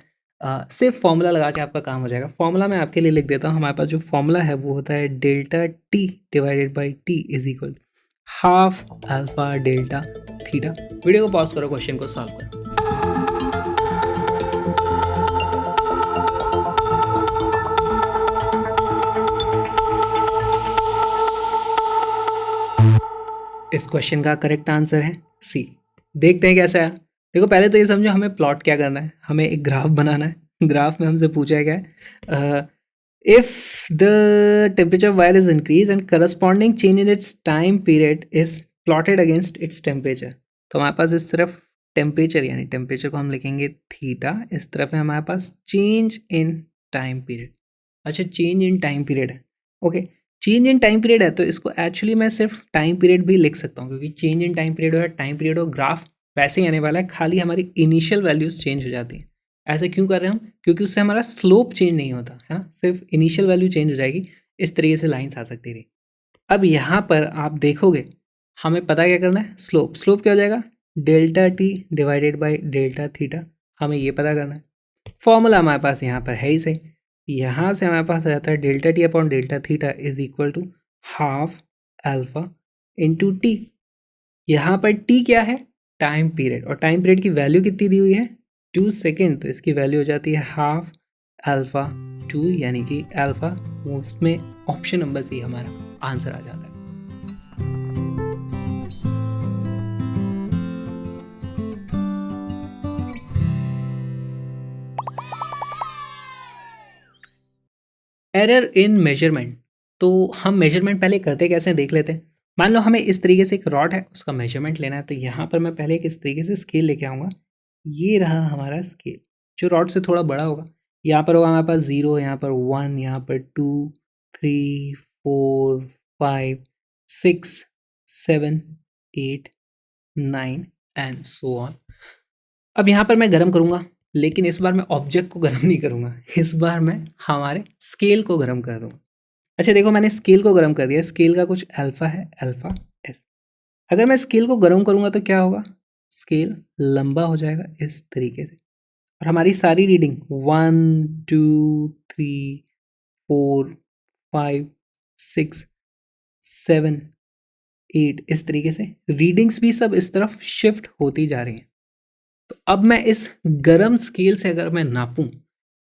सिर्फ formula लगा के आपका काम हो जाएगा। फॉर्मूला मैं आपके लिए लिख देता हूँ। हमारे पास जो फॉर्मूला है वो होता है delta T divided by T is equal half alpha delta theta. Video को पॉज करो, क्वेश्चन को सॉल्व करो। इस क्वेश्चन का करेक्ट आंसर है सी। देखते हैं कैसा है। देखो पहले तो ये समझो हमें प्लॉट क्या करना है, हमें एक ग्राफ बनाना है। ग्राफ में हमसे पूछा गया है if the temperature wire is increase and corresponding change in its time period is plotted against its temperature. तो हमारे पास इस तरफ टेम्परेचर, यानी टेम्परेचर को हम लिखेंगे थीटा, इस तरफ है हमारे पास चेंज इन टाइम पीरियड। अच्छा, चेंज इन टाइम पीरियड है, okay. Change in time period है तो इसको एक्चुअली मैं सिर्फ टाइम पीरियड भी लिख सकता हूँ, क्योंकि चेंज इन टाइम पीरियड और टाइम पीरियड और ग्राफ वैसे ही आने वाला है, खाली हमारी इनिशियल वैल्यूज चेंज हो जाती है। ऐसे क्यों कर रहे हैं हम, क्योंकि उससे हमारा स्लोप चेंज नहीं होता है ना, सिर्फ इनिशियल वैल्यू चेंज हो जाएगी। इस तरीके से लाइन्स आ सकती थी। अब यहाँ पर आप देखोगे हमें पता क्या करना है, स्लोप। स्लोप क्या हो जाएगा, delta T divided by delta theta, हमें ये पता करना है। फॉर्मूला हमारे पास यहाँ पर है ही सही। यहाँ से हमारे पास आ जाता है delta T upon delta theta is equal to half alpha into T. यहाँ पर टी क्या है, टाइम पीरियड, और टाइम पीरियड की वैल्यू कितनी दी हुई है, 2 सेकेंड, तो इसकी वैल्यू हो जाती है हाफ अल्फा 2, यानी कि अल्फा, उसमें ऑप्शन नंबर सी हमारा आंसर आ जाता है। Error in measurement. तो हम मेजरमेंट पहले करते कैसे देख लेते हैं। मान लो हमें इस तरीके से एक रॉड है, उसका मेजरमेंट लेना है, तो यहाँ पर मैं पहले एक इस तरीके से स्केल लेके आऊँगा। ये रहा हमारा स्केल, जो रॉड से थोड़ा बड़ा होगा। यहाँ पर होगा हमारे पास 0, यहाँ पर 1, यहाँ पर 2, 3, 4, 5, 6, 7, 8, 9 एंड सो ऑन। अब यहाँ पर मैं गर्म करूँगा, लेकिन इस बार मैं ऑब्जेक्ट को गर्म नहीं करूँगा, इस बार मैं हमारे स्केल को गर्म कर दूँगा। अच्छा देखो, मैंने स्केल को गर्म कर दिया। स्केल का कुछ अल्फा है, अल्फा एस। अगर मैं स्केल को गर्म करूँगा तो क्या होगा, स्केल लंबा हो जाएगा इस तरीके से, और हमारी सारी रीडिंग 1, 2, 3, 4, 5, 6, 7, 8 इस तरीके से रीडिंग्स भी सब इस तरफ शिफ्ट होती जा रही हैं। तो अब मैं इस गरम स्केल से अगर मैं नापूं,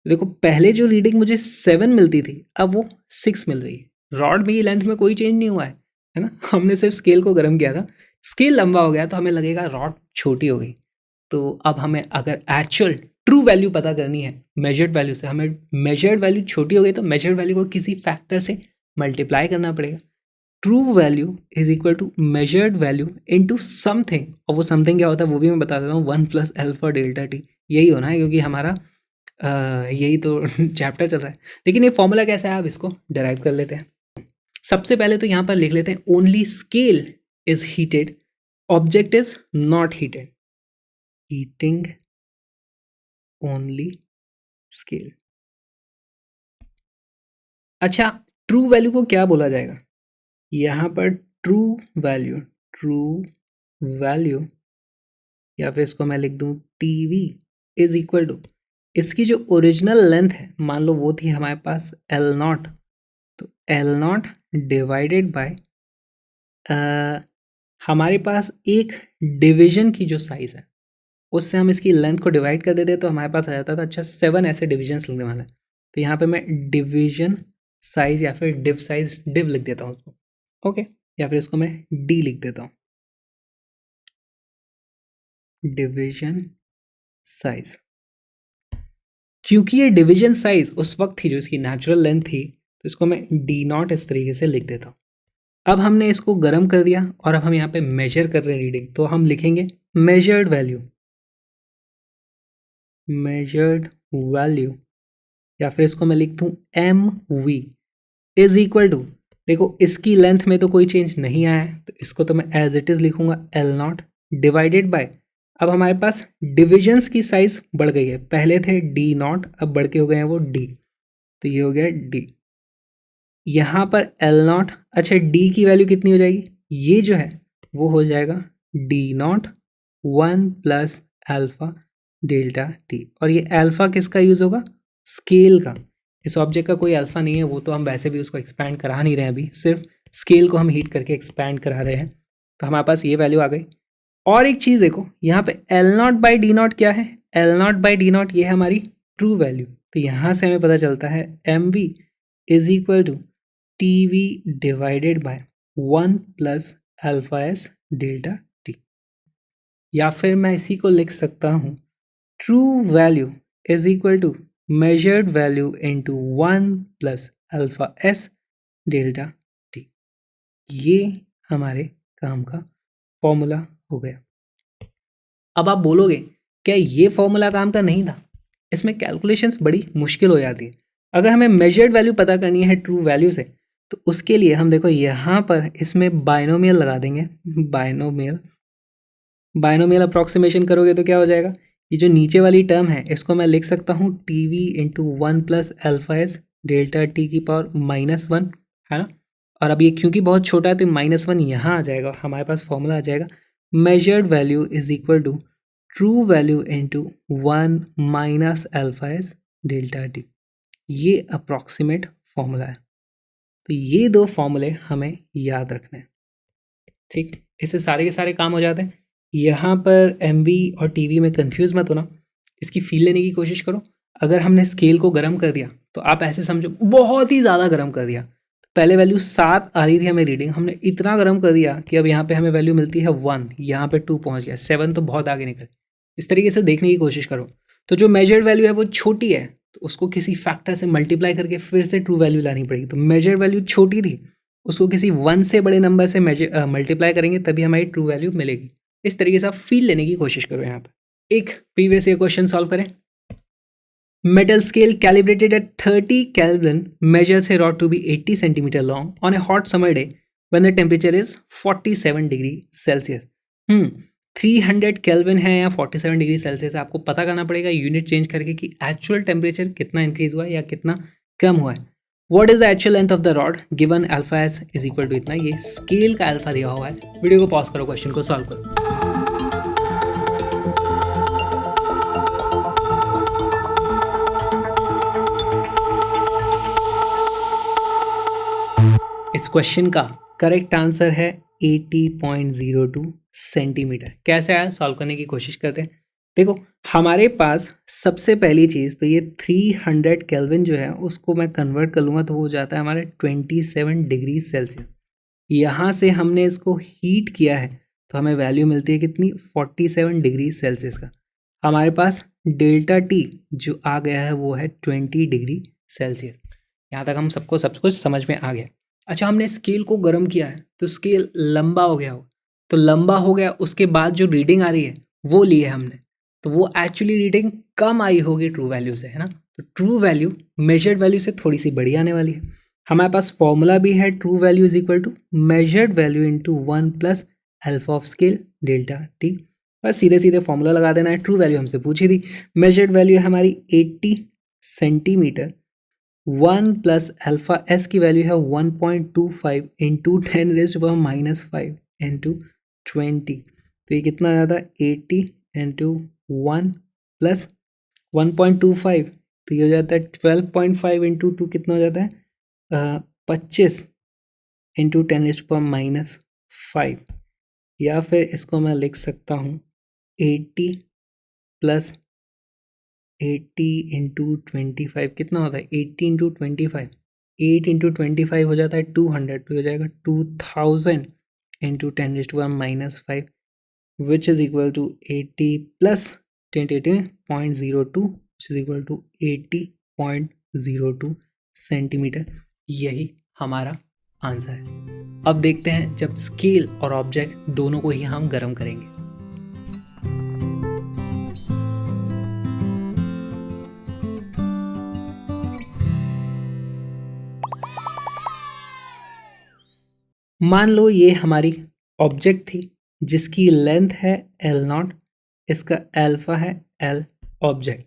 देखो पहले जो रीडिंग मुझे 7 मिलती थी, अब वो 6 मिल रही है। रॉड में लेंथ में कोई चेंज नहीं हुआ है ना, हमने सिर्फ स्केल को गर्म किया था। स्केल लंबा हो गया तो हमें लगेगा रॉड छोटी हो गई। तो अब हमें अगर एक्चुअल ट्रू वैल्यू पता करनी है मेजर्ड वैल्यू से, हमें मेजर्ड वैल्यू छोटी हो गई तो मेजर्ड वैल्यू को किसी फैक्टर से मल्टीप्लाई करना पड़ेगा। True value is equal to measured value into something, और वो समथिंग क्या होता है वो भी मैं बता देता हूँ, 1 प्लस अल्फा डेल्टा टी। यही होना है क्योंकि हमारा यही तो चैप्टर चल रहा है। लेकिन ये फॉर्मूला कैसा है, आप इसको डिराइव कर लेते हैं। सबसे पहले तो यहाँ पर लिख लेते हैं only scale is heated, object is not heated, heating only scale. अच्छा, ट्रू वैल्यू को क्या बोला जाएगा, यहाँ पर ट्रू वैल्यू या फिर इसको मैं लिख दूं टीवी इज इक्वल टू, इसकी जो ओरिजिनल लेंथ है मान लो वो थी हमारे पास एल नॉट, तो एल नॉट डिवाइडेड बाय हमारे पास एक डिवीजन की जो साइज है उससे हम इसकी लेंथ को डिवाइड कर देते तो हमारे पास आ जाता था। अच्छा, 7 ऐसे डिविजन्स लिखने वाला है, तो यहाँ पे मैं डिवीजन साइज या फिर डिव साइज, डिव लिख देता हूँ उसको, ओके, या फिर इसको मैं डी लिख देता हूँ, डिवीजन साइज। क्योंकि ये डिवीजन साइज उस वक्त थी जो इसकी नेचुरल लेंथ थी, तो इसको मैं डी नॉट इस तरीके से लिख देता हूँ। अब हमने इसको गर्म कर दिया और अब हम यहाँ पे मेजर कर रहे हैं रीडिंग, तो हम लिखेंगे मेजर्ड वैल्यू या फिर इसको मैं लिख दूँ M V is equal to, देखो इसकी लेंथ में तो कोई चेंज नहीं आया है तो इसको तो मैं एज इट इज लिखूंगा एल नॉट डिवाइडेड बाय, अब हमारे पास डिविजन्स की साइज बढ़ गई है, पहले थे डी नॉट अब बढ़ के हो गए हैं वो डी, तो ये हो गया डी। यहाँ पर एल नॉट, अच्छा डी की वैल्यू कितनी हो जाएगी, ये जो है वो हो जाएगा D not 1 plus alpha delta T, और ये अल्फा किसका यूज़ होगा, स्केल का। इस ऑब्जेक्ट का कोई अल्फा नहीं है, वो तो हम वैसे भी उसको एक्सपैंड करा नहीं रहे हैं अभी, सिर्फ स्केल को हम हीट करके एक्सपैंड करा रहे हैं, तो हमारे पास ये वैल्यू आ गई। और एक चीज़ देखो यहाँ पे L not by D not क्या है, L not by D not ये है हमारी ट्रू वैल्यू, तो यहाँ से हमें पता चलता है M V is equal to T V divided by 1 plus alpha S delta T, या फिर मैं इसी को लिख सकता हूँ true value is equal to measured value into 1 plus alpha S delta T. ये हमारे काम का फॉर्मूला हो गया। अब आप बोलोगे क्या ये फॉर्मूला काम का नहीं था, इसमें कैलकुलेशंस बड़ी मुश्किल हो जाती है। अगर हमें मेजर्ड वैल्यू पता करनी है ट्रू वैल्यू से, तो उसके लिए हम देखो यहाँ पर इसमें बाइनोमियल लगा देंगे, बाइनोमियल अप्रॉक्सीमेशन करोगे तो क्या हो जाएगा, ये जो नीचे वाली टर्म है इसको मैं लिख सकता हूँ T V into 1 plus alpha S delta T की पावर -1, है ना। और अब ये क्योंकि बहुत छोटा है तो -1 यहाँ आ जाएगा, हमारे पास फॉर्मूला आ जाएगा measured value is equal to true value into 1 minus alpha S delta T. ये अप्रॉक्सीमेट फॉर्मूला है, तो ये दो फॉर्मूले हमें याद रखने हैं, ठीक। इससे सारे के सारे काम हो जाते हैं। यहाँ पर एम और टी में कंफ्यूज मत होना, इसकी फील लेने की कोशिश करो। अगर हमने स्केल को गर्म कर दिया तो आप ऐसे समझो बहुत ही ज़्यादा गर्म कर दिया, पहले वैल्यू 7 आ रही थी हमें रीडिंग, हमने इतना गर्म कर दिया कि अब यहाँ पे हमें वैल्यू मिलती है 1, यहाँ पे 2 पहुँच गया, 7 तो बहुत आगे निकल। इस तरीके से देखने की कोशिश करो, तो जो मेजर्ड वैल्यू है वो छोटी है तो उसको किसी फैक्टर से मल्टीप्लाई करके फिर से ट्रू वैल्यू लानी पड़ेगी। तो मेजर्ड वैल्यू छोटी थी, उसको किसी 1 से बड़े नंबर से मल्टीप्लाई करेंगे तभी हमारी ट्रू वैल्यू मिलेगी। इस तरीके से आप फील लेने की कोशिश करो। यहाँ पर एक प्रीवियस ईयर क्वेश्चन सॉल्व करें। Metal scale calibrated at 30 Kelvin measures a rod to be 80 centimeter long on a hot summer day when the temperature is 47 degree Celsius. 300 kelvin है या 47 डिग्री सेल्सियस है, आपको पता करना पड़ेगा यूनिट चेंज करके कि एक्चुअल टेम्परेचर कितना इंक्रीज हुआ है या कितना कम हुआ है। What is the actual length of the rod given alpha S is equal to इतना, ये स्केल का अल्फा दिया हुआ है। वीडियो को पॉज करो, क्वेश्चन को सॉल्व करो। इस क्वेश्चन का करेक्ट आंसर है 80.02 सेंटीमीटर। कैसे आया, सॉल्व करने की कोशिश करते हैं। देखो हमारे पास सबसे पहली चीज़ तो ये 300 केल्विन जो है उसको मैं कन्वर्ट कर लूँगा तो हो जाता है हमारे 27 डिग्री सेल्सियस। यहाँ से हमने इसको हीट किया है तो हमें वैल्यू मिलती है कितनी, 47 डिग्री सेल्सियस का। हमारे पास डेल्टा टी जो आ गया है वो है 20 डिग्री सेल्सियस। यहाँ तक हम सबको सब कुछ समझ में आ गया। अच्छा, हमने स्केल को गर्म किया है तो स्केल लंबा हो गया हो, तो लंबा हो गया, उसके बाद जो रीडिंग आ रही है वो ली है हमने, तो वो एक्चुअली रीडिंग कम आई होगी ट्रू वैल्यू से, है ना। तो ट्रू वैल्यू मेजर्ड वैल्यू से थोड़ी सी बड़ी आने वाली है। हमारे पास फॉर्मूला भी है, true value is equal to measured value into 1 plus alpha of scale delta T. बस सीधे सीधे फॉर्मूला लगा देना है। ट्रू वैल्यू हमसे पूछी थी, मेजर्ड वैल्यू है हमारी 80 सेंटीमीटर, 1 प्लस अल्फा एस की वैल्यू है 1.25 इंटू 10⁻⁻5 इंटू 20। तो ये कितना आ जाता है 80 इंटू 1 प्लस 1.25, तो ये हो जाता है 12.5 इंटू 2 कितना हो जाता है 25 इंटू 10⁻⁻5। या फिर इसको मैं लिख सकता हूँ 80 प्लस 80 इंटू 25 कितना होता है 80 इंटू 25, 8 इंटू 25 हो जाता है 200, तो हो जाएगा 2000 into 10⁻⁻5 which is equal to 80 plus 10.02 which is equal to 80.02 centimetre. यही हमारा आंसर है। अब देखते हैं जब स्केल और ऑब्जेक्ट दोनों को ही हम गर्म करेंगे। मान लो ये हमारी ऑब्जेक्ट थी जिसकी लेंथ है L0, इसका अल्फा है L ऑब्जेक्ट।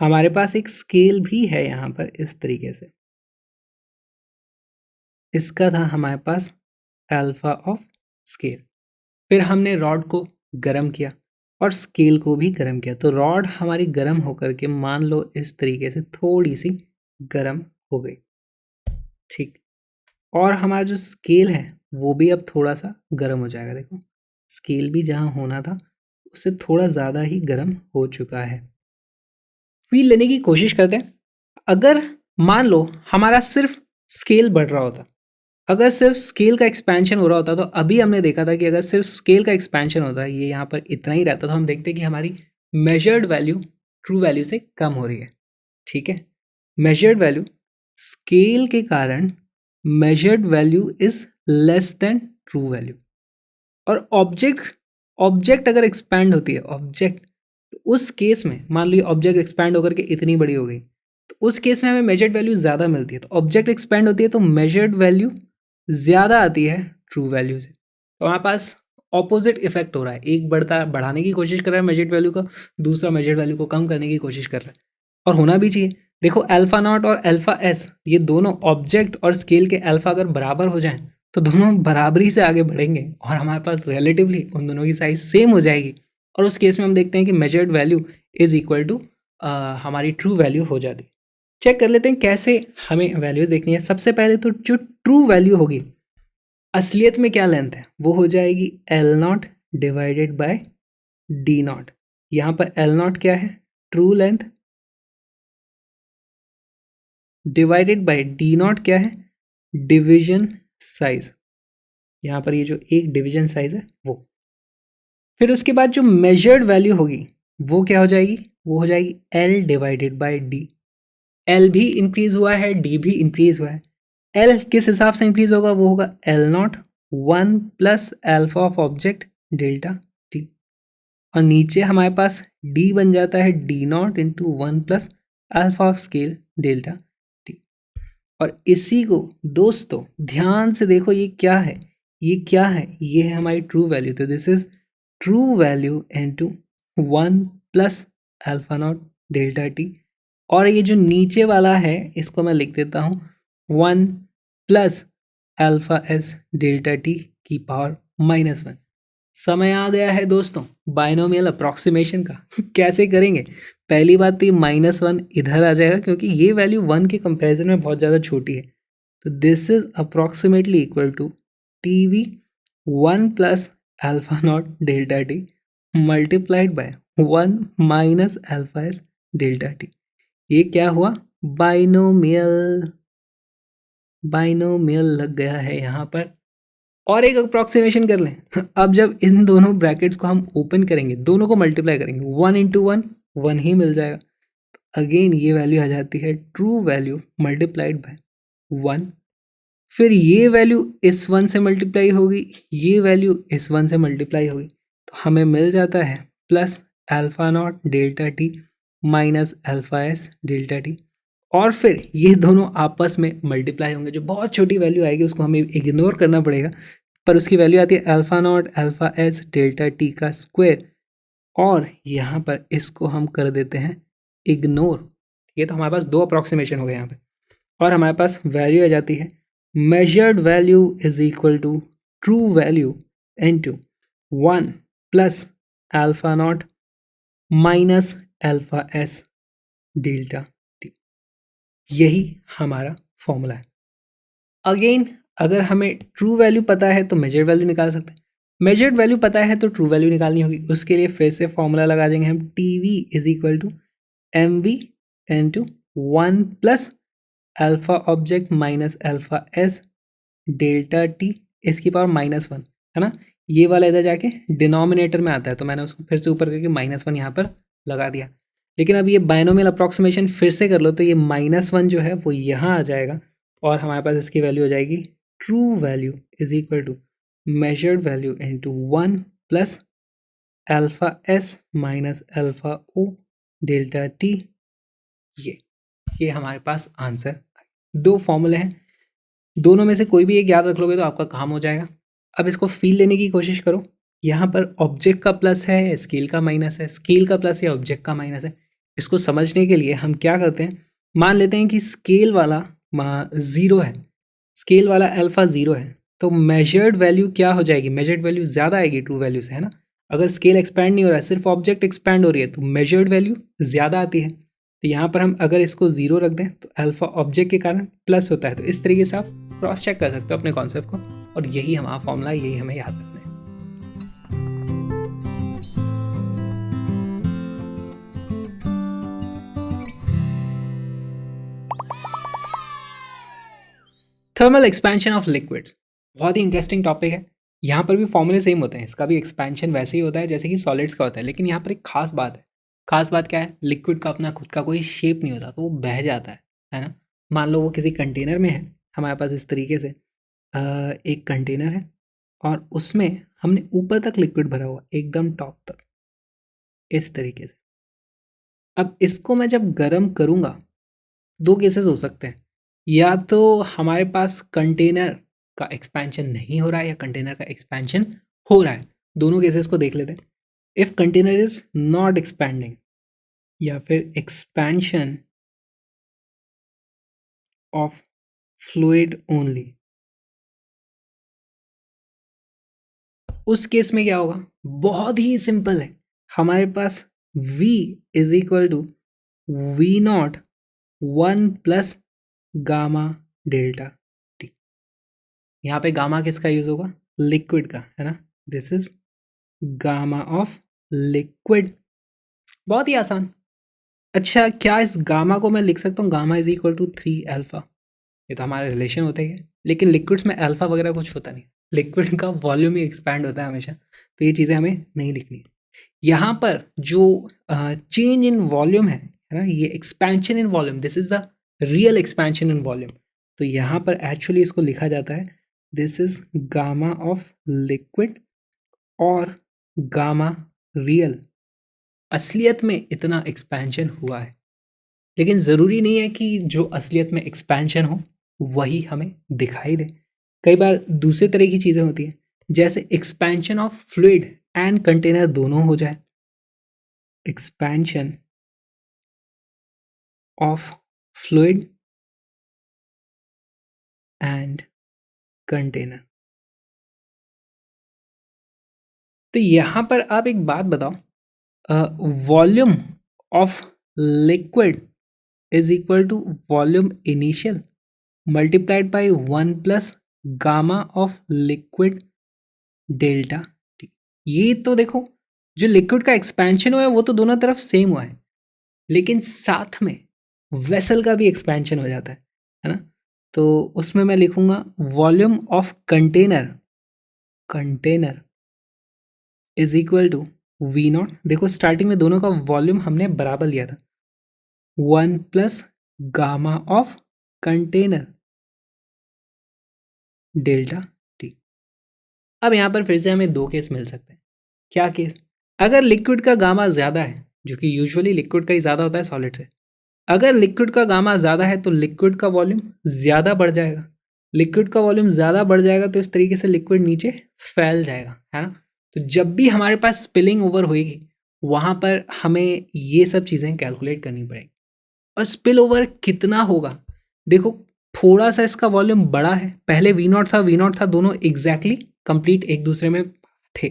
हमारे पास एक स्केल भी है यहाँ पर इस तरीके से, इसका था हमारे पास अल्फा ऑफ स्केल। फिर हमने रॉड को गर्म किया और स्केल को भी गर्म किया, तो रॉड हमारी गर्म होकर के मान लो इस तरीके से थोड़ी सी गर्म हो गई, ठीक। और हमारा जो स्केल है वो भी अब थोड़ा सा गर्म हो जाएगा। देखो स्केल भी जहाँ होना था उससे थोड़ा ज़्यादा ही गर्म हो चुका है। फील लेने की कोशिश करते हैं। अगर मान लो हमारा सिर्फ स्केल बढ़ रहा होता, अगर सिर्फ स्केल का एक्सपेंशन हो रहा होता, तो अभी हमने देखा था कि अगर सिर्फ स्केल का एक्सपेंशन होता, ये यहाँ पर इतना ही रहता, तो हम देखते कि हमारी मेजर्ड वैल्यू ट्रू वैल्यू से कम हो रही है, ठीक है। मेजर्ड वैल्यू स्केल के कारण measured value is less than true value. और ऑब्जेक्ट अगर एक्सपैंड होती है ऑब्जेक्ट, तो उस केस में मान लो ऑब्जेक्ट एक्सपैंड होकर के इतनी बड़ी हो गई, तो उस केस में हमें मेजर्ड वैल्यू ज़्यादा मिलती है। तो ऑब्जेक्ट एक्सपैंड होती है तो मेजर्ड वैल्यू ज़्यादा आती है ट्रू वैल्यू से। तो हमारे पास ऑपोजिट इफेक्ट हो रहा है, एक बढ़ाने की कोशिश कर रहा है मेजर्ड वैल्यू का, दूसरा मेजर्ड वैल्यू को कम करने की कोशिश कर रहा है। और होना भी चाहिए। देखो अल्फा नॉट और अल्फा एस, ये दोनों ऑब्जेक्ट और स्केल के अल्फा अगर बराबर हो जाएं तो दोनों बराबरी से आगे बढ़ेंगे और हमारे पास रिलेटिवली उन दोनों की साइज सेम हो जाएगी। और उस केस में हम देखते हैं कि measured value is equal to हमारी ट्रू वैल्यू हो जाती है। चेक कर लेते हैं कैसे हमें वैल्यू देखनी है। सबसे पहले तो जो ट्रू वैल्यू होगी असलियत में क्या लेंथ है, वो हो जाएगी L0 डिवाइडेड बाय D0। यहाँ पर L0 क्या है, true length, divided by D0 क्या है, डिवीजन साइज। यहाँ पर ये जो एक डिवीजन साइज है वो। फिर उसके बाद जो मेजर्ड वैल्यू होगी वो क्या हो जाएगी, वो हो जाएगी L divided bye D। L भी इंक्रीज हुआ है, D भी इंक्रीज हुआ है। L किस हिसाब से इंक्रीज होगा, वो होगा L0 1 plus alpha of object delta T। और नीचे हमारे पास D बन जाता है D0 into 1 plus alpha of scale delta T। और इसी को दोस्तों ध्यान से देखो, ये क्या है, ये क्या है, ये है हमारी ट्रू वैल्यू। तो this is true value into 1 plus alpha not delta T। और ये जो नीचे वाला है इसको मैं लिख देता हूँ 1 plus alpha S delta T की पावर -1। समय आ गया है दोस्तों बाइनोमियल अप्रॉक्सीमेशन का। कैसे करेंगे, पहली बात तो ये -1 इधर आ जाएगा क्योंकि ये वैल्यू 1 के कंपैरिजन में बहुत ज़्यादा छोटी है। तो this is approximately equal to TV 1 plus alpha not delta T multiplied by 1 minus alpha S delta T। ये क्या हुआ, बाइनोमियल लग गया है यहाँ पर। और एक अप्रॉक्सीमेशन कर लें। अब जब इन दोनों ब्रैकेट्स को हम ओपन करेंगे, दोनों को मल्टीप्लाई करेंगे, 1 इंटू 1 1 ही मिल जाएगा। अगेन ये वैल्यू आ जाती है ट्रू वैल्यू मल्टीप्लाइड बाय 1। फिर ये वैल्यू इस 1 से मल्टीप्लाई होगी, ये वैल्यू इस 1 से मल्टीप्लाई होगी, तो हमें मिल जाता है plus alpha not delta T minus alpha S delta T. और फिर ये दोनों आपस में मल्टीप्लाई होंगे, जो बहुत छोटी वैल्यू आएगी उसको हमें इग्नोर करना पड़ेगा, पर उसकी वैल्यू आती है alpha not alpha S delta T का स्क्वायर। और यहाँ पर इसको हम कर देते हैं इग्नोर। ठीक है, तो हमारे पास दो अप्रॉक्सीमेशन हो गए यहाँ पे, और हमारे पास वैल्यू आ जाती है measured value is equal to true value into 1 plus alpha naught minus alpha s delta t। यही हमारा फॉर्मूला है। अगेन अगर हमें ट्रू वैल्यू पता है तो मेजर्ड वैल्यू निकाल सकते हैं, मेजर्ड वैल्यू पता है तो ट्रू वैल्यू निकालनी होगी। उसके लिए फिर से फॉर्मूला लगा देंगे हम, T V is equal to M V into 1 plus alpha object minus alpha S delta T इसकी पावर -1, है ना। ये वाला इधर जाके डिनोमिनेटर में आता है, तो मैंने उसको फिर से ऊपर करके -1 यहाँ पर लगा दिया। लेकिन अब ये बाइनोमियल अप्रॉक्सीमेशन फिर से कर लो तो ये -1 जो है वो यहाँ आ जाएगा, और हमारे पास इसकी वैल्यू हो जाएगी true value is equal to measured value into 1 plus alpha S minus alpha O delta T. ये हमारे पास आंसर। दो फॉर्मूले हैं, दोनों में से कोई भी एक याद रख लोगे तो आपका काम हो जाएगा। अब इसको फील लेने की कोशिश करो। यहाँ पर ऑब्जेक्ट का प्लस है, स्केल का माइनस है, स्केल का प्लस या ऑब्जेक्ट का माइनस है। इसको समझने के लिए हम क्या करते हैं, मान लेते हैं कि स्केल वाला 0 है, स्केल वाला अल्फा 0 है, तो मेजर्ड वैल्यू क्या हो जाएगी, मेजर्ड वैल्यू ज़्यादा आएगी ट्रू वैल्यू से, है ना। अगर स्केल एक्सपैंड नहीं हो रहा है, सिर्फ ऑब्जेक्ट एक्सपैंड हो रही है, तो मेजर्ड वैल्यू ज़्यादा आती है। तो यहाँ पर हम अगर इसको 0 रख दें तो अल्फा ऑब्जेक्ट के कारण प्लस होता है। तो इस तरीके से आप क्रॉस चेक कर सकते हो अपने कॉन्सेप्ट को, और यही हमारा फॉर्मूला है, यही हमें याद रखना है। थर्मल एक्सपेंशन ऑफ लिक्विड्स बहुत ही इंटरेस्टिंग टॉपिक है। यहाँ पर भी फॉर्मूले सेम होते हैं, इसका भी एक्सपेंशन वैसे ही होता है जैसे कि सॉलिड्स का होता है, लेकिन यहाँ पर एक खास बात है। खास बात क्या है, लिक्विड का अपना खुद का कोई शेप नहीं होता, तो वो बह जाता है ना। मान लो वो किसी कंटेनर में है, हमारे पास इस तरीके से एक कंटेनर है, और उसमें हमने ऊपर तक लिक्विड भरा हुआ, एकदम टॉप तक, इस तरीके से। अब इसको मैं जब गर्म करूँगा, दो केसेस हो सकते हैं, या तो हमारे पास कंटेनर का एक्सपेंशन नहीं हो रहा है या कंटेनर का एक्सपेंशन हो रहा है। दोनों केसेस को देख लेते हैं। If container is not expanding, या फिर एक्सपेंशन ऑफ फ्लूइड ओनली, उस केस में क्या होगा, बहुत ही सिंपल है। हमारे पास V is equal to V not 1 plus gamma delta T. यहाँ पे गामा किसका यूज होगा, लिक्विड का, है ना। This is gamma of liquid. बहुत ही आसान। अच्छा, क्या इस गामा को मैं लिख सकता हूँ, gamma is equal to 3 alpha, ये तो हमारे रिलेशन होते हैं, लेकिन लिक्विड्स में अल्फा वगैरह कुछ होता नहीं, लिक्विड का वॉल्यूम ही एक्सपैंड होता है हमेशा, तो ये चीज़ें हमें नहीं लिखनी है। यहाँ पर जो चेंज इन वॉल्यूम है ना, ये expansion in volume, this is the real expansion in volume. तो यहाँ पर एक्चुअली इसको लिखा जाता है, this is gamma of liquid और गामा रियल। असलियत में इतना एक्सपेंशन हुआ है, लेकिन ज़रूरी नहीं है कि जो असलियत में एक्सपेंशन हो वही हमें दिखाई दे। कई बार दूसरे तरह की चीज़ें होती हैं, जैसे expansion of fluid and container दोनों हो जाए, expansion of fluid and container. तो यहाँ पर आप एक बात बताओ, volume of liquid is equal to volume initial multiplied by 1 plus gamma of liquid delta T. ये तो देखो, जो लिक्विड का एक्सपेंशन हुआ है वो तो दोनों तरफ सेम हुआ है, लेकिन साथ में वेसल का भी एक्सपेंशन हो जाता है ना। तो उसमें मैं लिखूंगा volume of container container is equal to V not, देखो स्टार्टिंग में दोनों का वॉल्यूम हमने बराबर लिया था, 1 plus gamma of container delta T. अब यहाँ पर फिर से हमें दो केस मिल सकते हैं। क्या केस? अगर लिक्विड का गामा ज़्यादा है, जो कि यूजुअली लिक्विड का ही ज़्यादा होता है सॉलिड से, अगर लिक्विड का गामा ज़्यादा है तो लिक्विड का वॉल्यूम ज़्यादा बढ़ जाएगा। लिक्विड का वॉल्यूम ज़्यादा बढ़ जाएगा तो इस तरीके से लिक्विड नीचे फैल जाएगा, है ना। तो जब भी हमारे पास स्पिलिंग ओवर होएगी वहाँ पर हमें ये सब चीज़ें कैलकुलेट करनी पड़ेगी। और स्पिल ओवर कितना होगा? देखो थोड़ा सा इसका वॉल्यूम बड़ा है, पहले वी नॉट था, दोनों एग्जैक्टली कंप्लीट एक दूसरे में थे।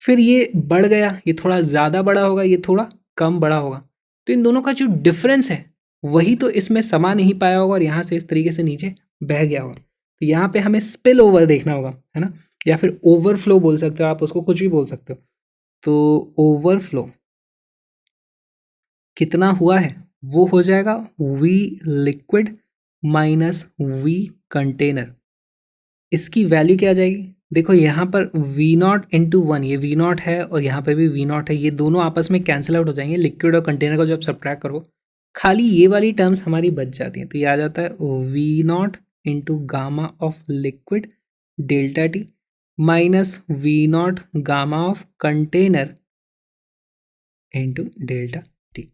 फिर ये बढ़ गया, ये थोड़ा ज़्यादा बड़ा होगा, ये थोड़ा कम बड़ा होगा। तो इन दोनों का जो डिफरेंस है वही तो इसमें समा नहीं पाया होगा और यहाँ से इस तरीके से नीचे बह गया होगा। तो यहाँ पे हमें स्पिल ओवर देखना होगा, है ना, या फिर ओवरफ्लो बोल सकते हो आप, उसको कुछ भी बोल सकते हो। तो ओवरफ्लो कितना हुआ है वो हो जाएगा V liquid minus V container. इसकी वैल्यू क्या आ जाएगी? देखो यहाँ पर वी नॉट इंटू वन, ये वी नॉट है और यहाँ पे भी वी नॉट है, ये दोनों आपस में कैंसिल आउट हो जाएंगे। लिक्विड और कंटेनर को जब सब्ट्रैक्ट करो खाली ये वाली टर्म्स हमारी बच जाती हैं। तो ये आ जाता है V not into gamma of liquid delta T minus V not gamma of container into delta T.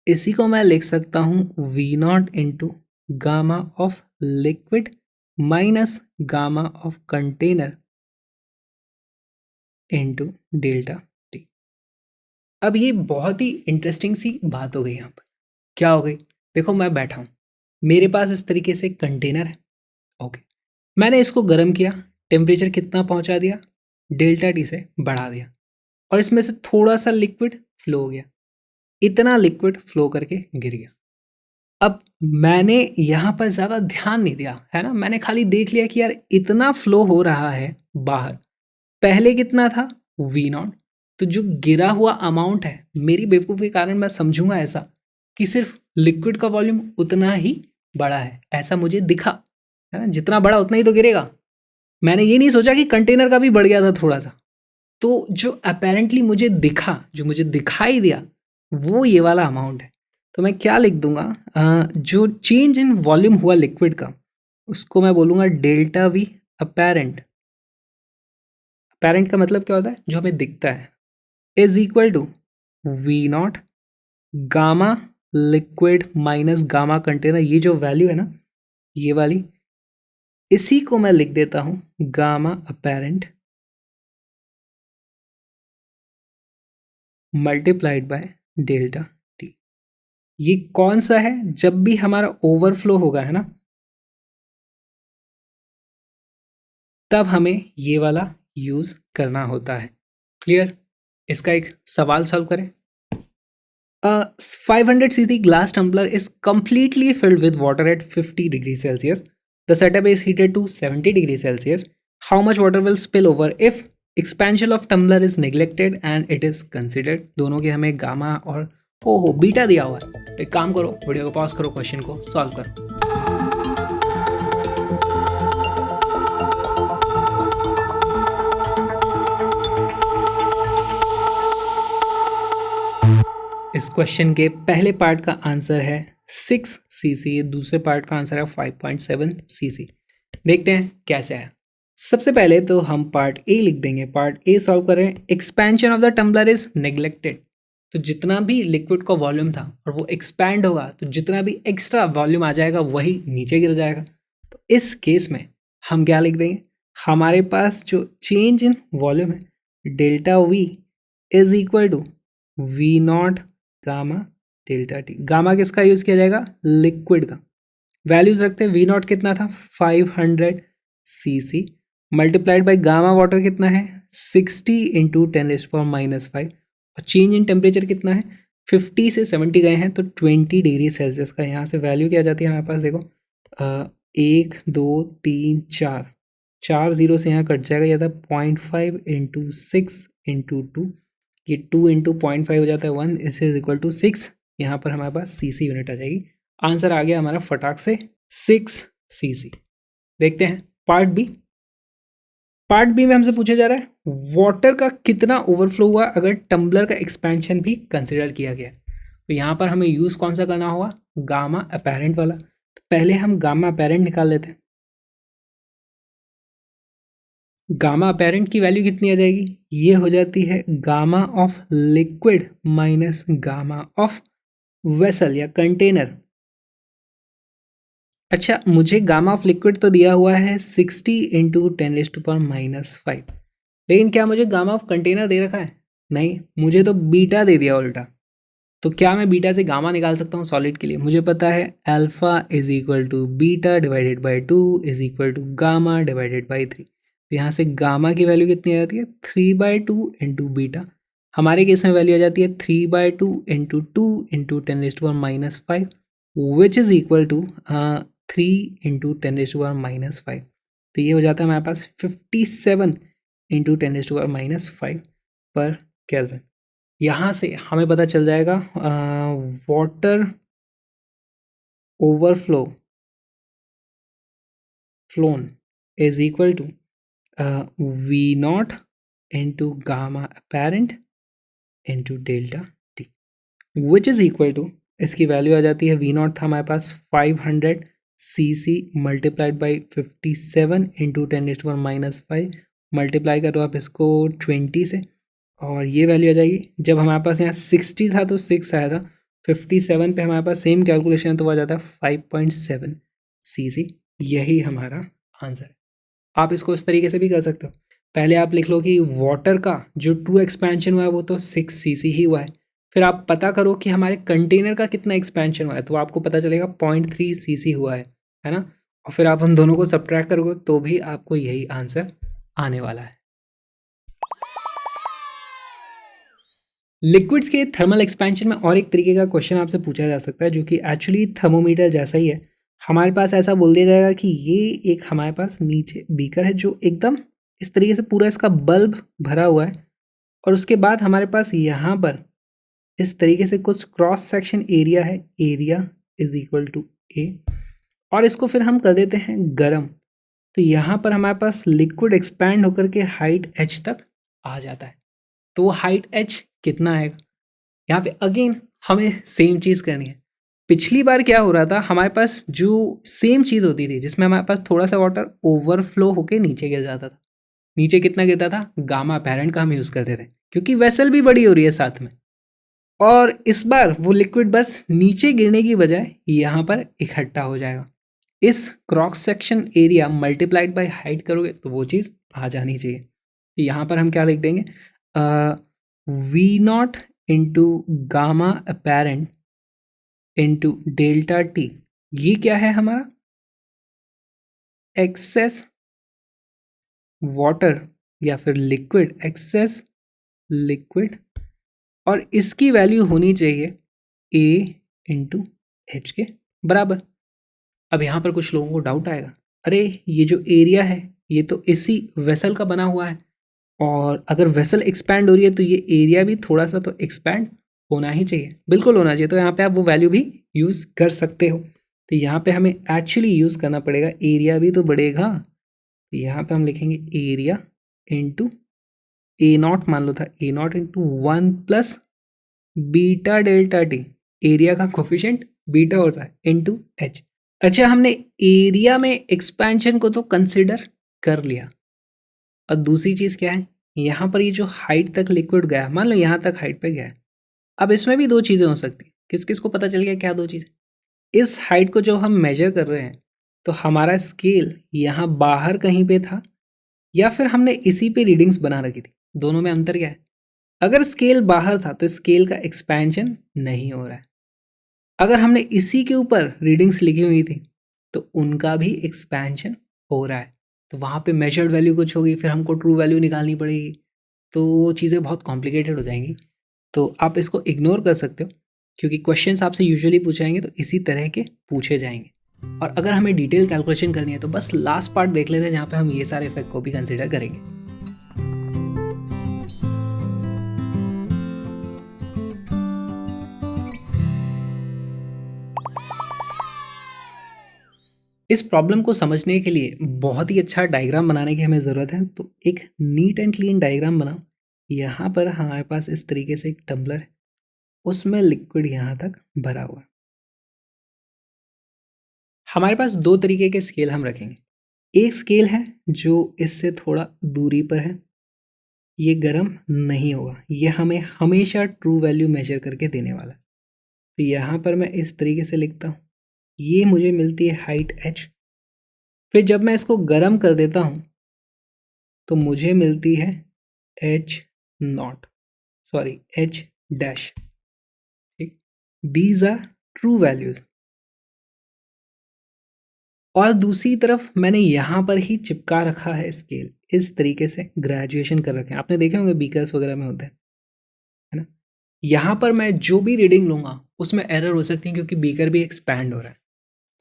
इसी को मैं लिख सकता हूँ V not into gamma of liquid minus gamma of container into delta T. अब ये बहुत ही इंटरेस्टिंग सी बात हो गई यहाँ पर। क्या हो गई? देखो मैं बैठा हूँ, मेरे पास इस तरीके से कंटेनर है, ओके, मैंने इसको गर्म किया, टेम्परेचर कितना पहुँचा दिया, डेल्टा टी से बढ़ा दिया, और इसमें से थोड़ा सा लिक्विड फ्लो हो गया, इतना लिक्विड फ्लो करके गिर गया। अब मैंने यहाँ पर ज़्यादा ध्यान नहीं दिया, है ना, मैंने खाली देख लिया कि यार इतना फ्लो हो रहा है बाहर, पहले कितना था वी नॉट। तो जो गिरा हुआ अमाउंट है, मेरी बेवकूफ़ी के कारण मैं समझूंगा ऐसा कि सिर्फ लिक्विड का वॉल्यूम उतना ही बड़ा है, ऐसा मुझे दिखा, है ना, जितना बड़ा उतना ही तो गिरेगा। मैंने ये नहीं सोचा कि कंटेनर का भी बढ़ गया था थोड़ा सा। तो जो अपेरेंटली मुझे दिखा, जो मुझे दिखाई दिया, वो ये वाला अमाउंट है। तो मैं क्या लिख दूंगा, जो चेंज इन वॉल्यूम हुआ लिक्विड का उसको मैं बोलूँगा डेल्टा वी अपेरेंट। अपेरेंट का मतलब क्या होता है? जो हमें दिखता है, is equal to V not gamma liquid minus gamma container. ये जो वैल्यू है ना, ये वाली, इसी को मैं लिख देता हूं gamma apparent multiplied by delta T. ये कौन सा है? जब भी हमारा ओवरफ्लो होगा, है ना, तब हमें ये वाला यूज करना होता है। क्लियर? इसका एक सवाल सॉल्व करें। A 500 cc glass tumbler is completely filled with water at 50 degrees Celsius. The setup is heated to 70 degrees Celsius. How much water will spill over if expansion of tumbler is neglected and it is considered? दोनों के हमें gamma और beta दिया हुआ है। तो एक काम करो, वीडियो को पॉज करो, क्वेश्चन को सॉल्व करो। इस क्वेश्चन के पहले पार्ट का आंसर है 6 cc, दूसरे पार्ट का आंसर है 5.7 cc। देखते हैं कैसे है। सबसे पहले तो हम पार्ट ए लिख देंगे। पार्ट ए सॉल्व करें। Expansion of the tumbler is neglected. तो जितना भी लिक्विड का वॉल्यूम था और वो एक्सपैंड होगा तो जितना भी एक्स्ट्रा वॉल्यूम आ जाएगा वही नीचे गिर जाएगा। तो इस केस में हम क्या लिख देंगे? हमारे पास जो चेंज इन वॉल्यूम है delta V is equal to V not gamma delta T. Gamma किसका यूज किया जाएगा? लिक्विड का। वैल्यूज रखते हैं। वी नॉट कितना था? 500 cc multiplied by gamma water कितना है? 60 इंटू 10⁻⁻5। और चेंज इन टेम्परेचर कितना है? 50 से 70 गए हैं तो 20 डिग्री सेल्सियस का यहाँ से वैल्यू क्या आ जाती है हमारे पास? देखो 1 2 3 4, 4 जीरो से यहाँ कट जाएगा, या था 0.5 इंटू 6 इंटू 2, ये 2 इंटू 0.5 हो जाता है 1, इस इज इक्वल टू 6। यहाँ पर हमारे पास cc यूनिट आ जाएगी। आंसर आ गया हमारा फटाक से 6 cc। देखते हैं पार्ट बी। पार्ट बी में हमसे पूछा जा रहा है वाटर का कितना ओवरफ्लो हुआ अगर टम्बलर का एक्सपेंशन भी कंसिडर किया गया। तो यहाँ पर हमें यूज़ कौन सा करना होगा, गामा अपेरेंट वाला। तो पहले हम गामा अपेरेंट निकाल लेते हैं। गामा अपेरेंट की वैल्यू कितनी आ जाएगी, ये हो जाती है gamma of liquid minus gamma of vessel या कंटेनर। अच्छा, मुझे गामा ऑफ लिक्विड तो दिया हुआ है 60 इंटू 10⁻⁻5, लेकिन क्या मुझे गामा ऑफ कंटेनर दे रखा है, नहीं, मुझे तो बीटा दे दिया उल्टा। तो क्या मैं बीटा से गामा निकाल सकता हूँ सॉलिड के लिए, मुझे पता है alpha is equal to beta divided by 2 is equal to gamma divided by 3। तो यहाँ से गामा की वैल्यू कितनी आ जाती है 3/2 इंटू बीटा। हमारे केस में वैल्यू आ जाती है 3/2 into 2 into 10⁻⁻5 which is equal to 3 into 10⁻⁻5। तो ये हो जाता है हमारे पास 57 इंटू 10⁻⁻5 पर केल्विन। यहाँ से हमें पता चल जाएगा water overflow flown is equal to V0 into gamma apparent into delta T which is equal to, इसकी वैल्यू आ जाती है V0 था हमारे पास 500 cc multiplied by 57 into 10⁻⁻5, multiply करो आप इसको 20 से और ये वैल्यू आ जाएगी। जब हमारे पास यहाँ 60 था तो 6 आया था, 57 पे हमारे पास सेम कैलकुलेशन है तो आ जाता है 5.7 cc। यही हमारा आंसर है। आप इसको इस तरीके से भी कर सकते हो, पहले आप लिख लो कि वाटर का जो ट्रू एक्सपेंशन हुआ है वो तो 6 cc ही हुआ है, फिर आप पता करो कि हमारे कंटेनर का कितना एक्सपेंशन हुआ है तो आपको पता चलेगा 0.3 cc हुआ है ना, और फिर आप उन दोनों को सब्ट्रैक्ट करोगे तो भी आपको यही आंसर आने वाला है। लिक्विड्स के थर्मल एक्सपेंशन में और एक तरीके का क्वेश्चन आपसे पूछा जा सकता है जो कि एक्चुअली थर्मोमीटर जैसा ही है। हमारे पास ऐसा बोल दिया जाएगा कि ये एक हमारे पास नीचे बीकर है जो एकदम इस तरीके से पूरा इसका बल्ब भरा हुआ है, और उसके बाद हमारे पास यहाँ पर इस तरीके से कुछ क्रॉस सेक्शन एरिया है, एरिया इज इक्वल टू ए, और इसको फिर हम कर देते हैं गर्म। तो यहाँ पर हमारे पास लिक्विड एक्सपैंड होकर के हाइट h तक आ जाता है। तो वो हाइट h कितना आएगा, यहाँ पे अगेन हमें सेम चीज़ करनी है। पिछली बार क्या हो रहा था, हमारे पास जो सेम चीज़ होती थी जिसमें हमारे पास थोड़ा सा वाटर ओवरफ्लो होके नीचे गिर जाता था। नीचे कितना गिरता था, गामा अपेरेंट का हम यूज़ करते थे क्योंकि वेसल भी बड़ी हो रही है साथ में। और इस बार वो लिक्विड बस नीचे गिरने की बजाय यहाँ पर इकट्ठा हो जाएगा। इस cross section area multiplied by height करोगे तो वो चीज़ आ जानी चाहिए। यहाँ पर हम क्या लिख देंगे, V0 into gamma apparent into delta T. ये क्या है हमारा एक्सेस वाटर या फिर लिक्विड, एक्सेस लिक्विड, और इसकी वैल्यू होनी चाहिए A इंटू एच के बराबर। अब यहाँ पर कुछ लोगों को डाउट आएगा, अरे ये जो एरिया है ये तो इसी वेसल का बना हुआ है, और अगर वेसल एक्सपैंड हो रही है तो ये एरिया भी थोड़ा सा तो एक्सपैंड होना ही चाहिए, बिल्कुल होना चाहिए। तो यहाँ पे आप वो वैल्यू भी यूज़ कर सकते हो। तो यहाँ पे हमें एक्चुअली यूज़ करना पड़ेगा, एरिया भी तो बढ़ेगा। तो यहाँ पे हम लिखेंगे एरिया इंटू A0 मान लो था, A0 into 1 plus beta delta T, area का कोफिशिएंट बीटा होता है, इंटू एच। अच्छा, हमने एरिया में एक्सपेंशन को तो कंसिडर कर लिया, और दूसरी चीज़ क्या है, यहाँ पर ये जो हाइट तक लिक्विड गया, मान लो यहाँ तक हाइट पे गया है। अब इसमें भी दो चीज़ें हो सकती हैं, किस किस को पता चल गया क्या दो चीज़ें, इस हाइट को जो हम मेजर कर रहे हैं तो हमारा स्केल यहाँ बाहर कहीं पे था, या फिर हमने इसी पे रीडिंग्स बना रखी थी। दोनों में अंतर क्या है, अगर स्केल बाहर था तो स्केल का एक्सपेंशन नहीं हो रहा है, अगर हमने इसी के ऊपर रीडिंग्स लिखी हुई थी तो उनका भी एक्सपेंशन हो रहा है। तो वहाँ पे मेजर्ड वैल्यू कुछ होगी, फिर हमको ट्रू वैल्यू निकालनी पड़ेगी, तो चीज़ें बहुत कॉम्प्लिकेटेड हो जाएंगी। तो आप इसको इग्नोर कर सकते हो क्योंकि क्वेश्चंस आपसे यूजुअली पूछाएंगे तो इसी तरह के पूछे जाएंगे। और अगर हमें डिटेल कैलकुलेशन करनी है तो बस लास्ट पार्ट देख लेते हैं जहाँ पे हम ये सारे इफेक्ट को भी कंसिडर करेंगे। इस प्रॉब्लम को समझने के लिए बहुत ही अच्छा डायग्राम बनाने की हमें ज़रूरत है। तो एक नीट एंड क्लीन डायग्राम बनाओ। यहाँ पर हमारे पास इस तरीके से एक टम्बलर है, उसमें लिक्विड यहाँ तक भरा हुआ है। हमारे पास दो तरीके के स्केल हम रखेंगे। एक स्केल है जो इससे थोड़ा दूरी पर है, ये गर्म नहीं होगा, ये हमें हमेशा ट्रू वैल्यू मेजर करके देने वाला है। तो यहाँ पर मैं इस तरीके से लिखता हूँ, ये मुझे मिलती है हाइट h। फिर जब मैं इसको गर्म कर देता हूँ तो मुझे मिलती है h not, sorry h dash. ठीक, दीज आर ट्रू वैल्यूज। और दूसरी तरफ मैंने यहाँ पर ही चिपका रखा है स्केल, इस तरीके से ग्रेजुएशन कर रखे हैं। आपने देखे होंगे बीकर्स वगैरह में होते हैं, है ना। यहाँ पर मैं जो भी रीडिंग लूँगा उसमें एरर हो सकती है क्योंकि बीकर भी एक्सपैंड हो रहा है।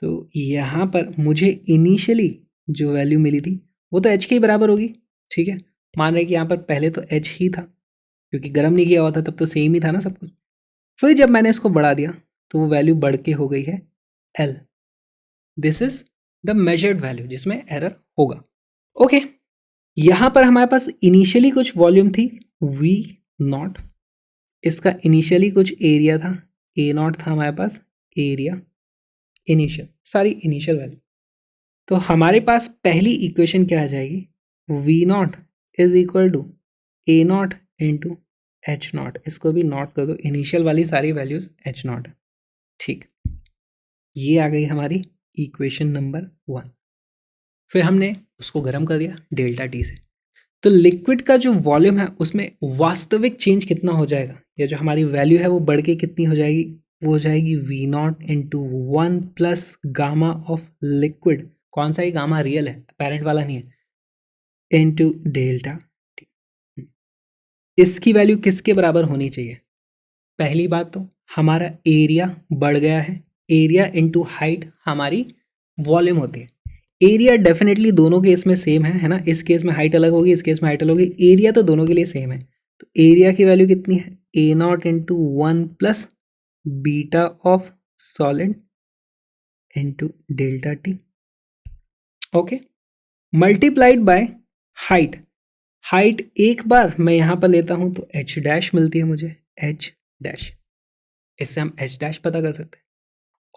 तो यहाँ पर मुझे इनिशियली जो वैल्यू मिली थी वो तो h के ही बराबर होगी। ठीक है, मान रहे कि यहाँ पर पहले तो h ही था क्योंकि गर्म नहीं किया हुआ था, तब तो सेम ही था ना सब कुछ। फिर जब मैंने इसको बढ़ा दिया तो वो वैल्यू बढ़ के हो गई है L। This is the measured value जिसमें एरर होगा। ओके, यहाँ पर हमारे पास इनिशियली कुछ वॉल्यूम थी V नॉट, इसका इनिशियली कुछ एरिया था A नॉट था हमारे पास एरिया इनिशियल, सारी इनिशियल वैल्यू। तो हमारे पास पहली इक्वेशन क्या आ जाएगी, V naught is equal to A naught into H naught. इसको भी नॉट कर दो, इनिशियल वाली सारी वैल्यूज एच नॉट है। ठीक, ये आ गई हमारी इक्वेशन नंबर 1। फिर हमने उसको गर्म कर दिया डेल्टा टी से। तो लिक्विड का जो वॉल्यूम है उसमें वास्तविक चेंज कितना हो जाएगा, या जो हमारी वैल्यू है वो बढ़ के कितनी हो जाएगी, वो हो जाएगी V not into 1 plus gamma of liquid. कौन सा ही गामा रियल है, अपेरेंट वाला नहीं है, इंटू डेल्टा टी। इसकी वैल्यू किसके बराबर होनी चाहिए, पहली बात तो हमारा एरिया बढ़ गया है, एरिया इंटू हाइट हमारी वॉल्यूम होती है। एरिया डेफिनेटली दोनों केस में सेम है ना, इस केस में हाइट अलग होगी, इस केस में हाइट अलग होगी, एरिया तो दोनों के लिए सेम है। तो एरिया की वैल्यू कितनी है, A naught into 1 plus beta of solid into delta T. Okay, multiplied by height. Height एक बार मैं यहाँ पर लेता हूँ तो एच डैश मिलती है मुझे, एच डैश, इससे हम एच डैश पता कर सकते हैं।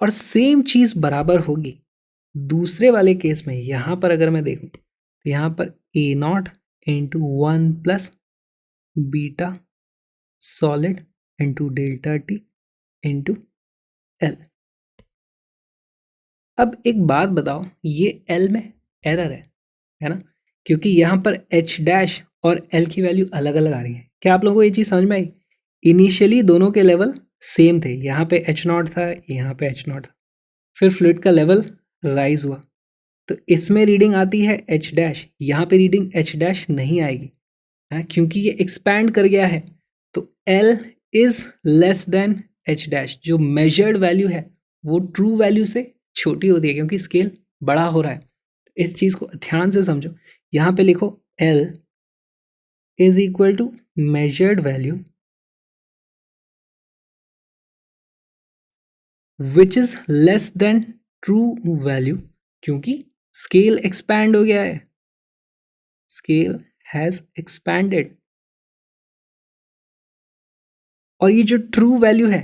और सेम चीज बराबर होगी दूसरे वाले केस में। यहां पर अगर मैं देखूं तो यहां पर A naught into 1 plus beta solid into delta T into L. अब एक बात बताओ, ये एल में एरर है ना, क्योंकि यहां पर एच डैश और एल की वैल्यू अलग अलग आ रही है। क्या आप लोगों को ये चीज समझ में आई, इनिशियली दोनों के लेवल सेम थे, यहाँ पे एच नॉट था, यहाँ पे एच नॉट था, फिर फ्लूइड का लेवल राइज हुआ तो इसमें रीडिंग आती है एच डैश, यहाँ पे रीडिंग एच डैश नहीं आएगी है, क्योंकि ये एक्सपैंड कर गया है। तो L is less then H dash, जो मेजर्ड वैल्यू है वो ट्रू वैल्यू से छोटी होती है क्योंकि स्केल बड़ा हो रहा है। इस चीज को ध्यान से समझो, यहाँ पे लिखो L is equal to measured value which is less than true value, क्योंकि स्केल एक्सपैंड हो गया है, स्केल हैज एक्सपैंडेड। और ये जो ट्रू वैल्यू है,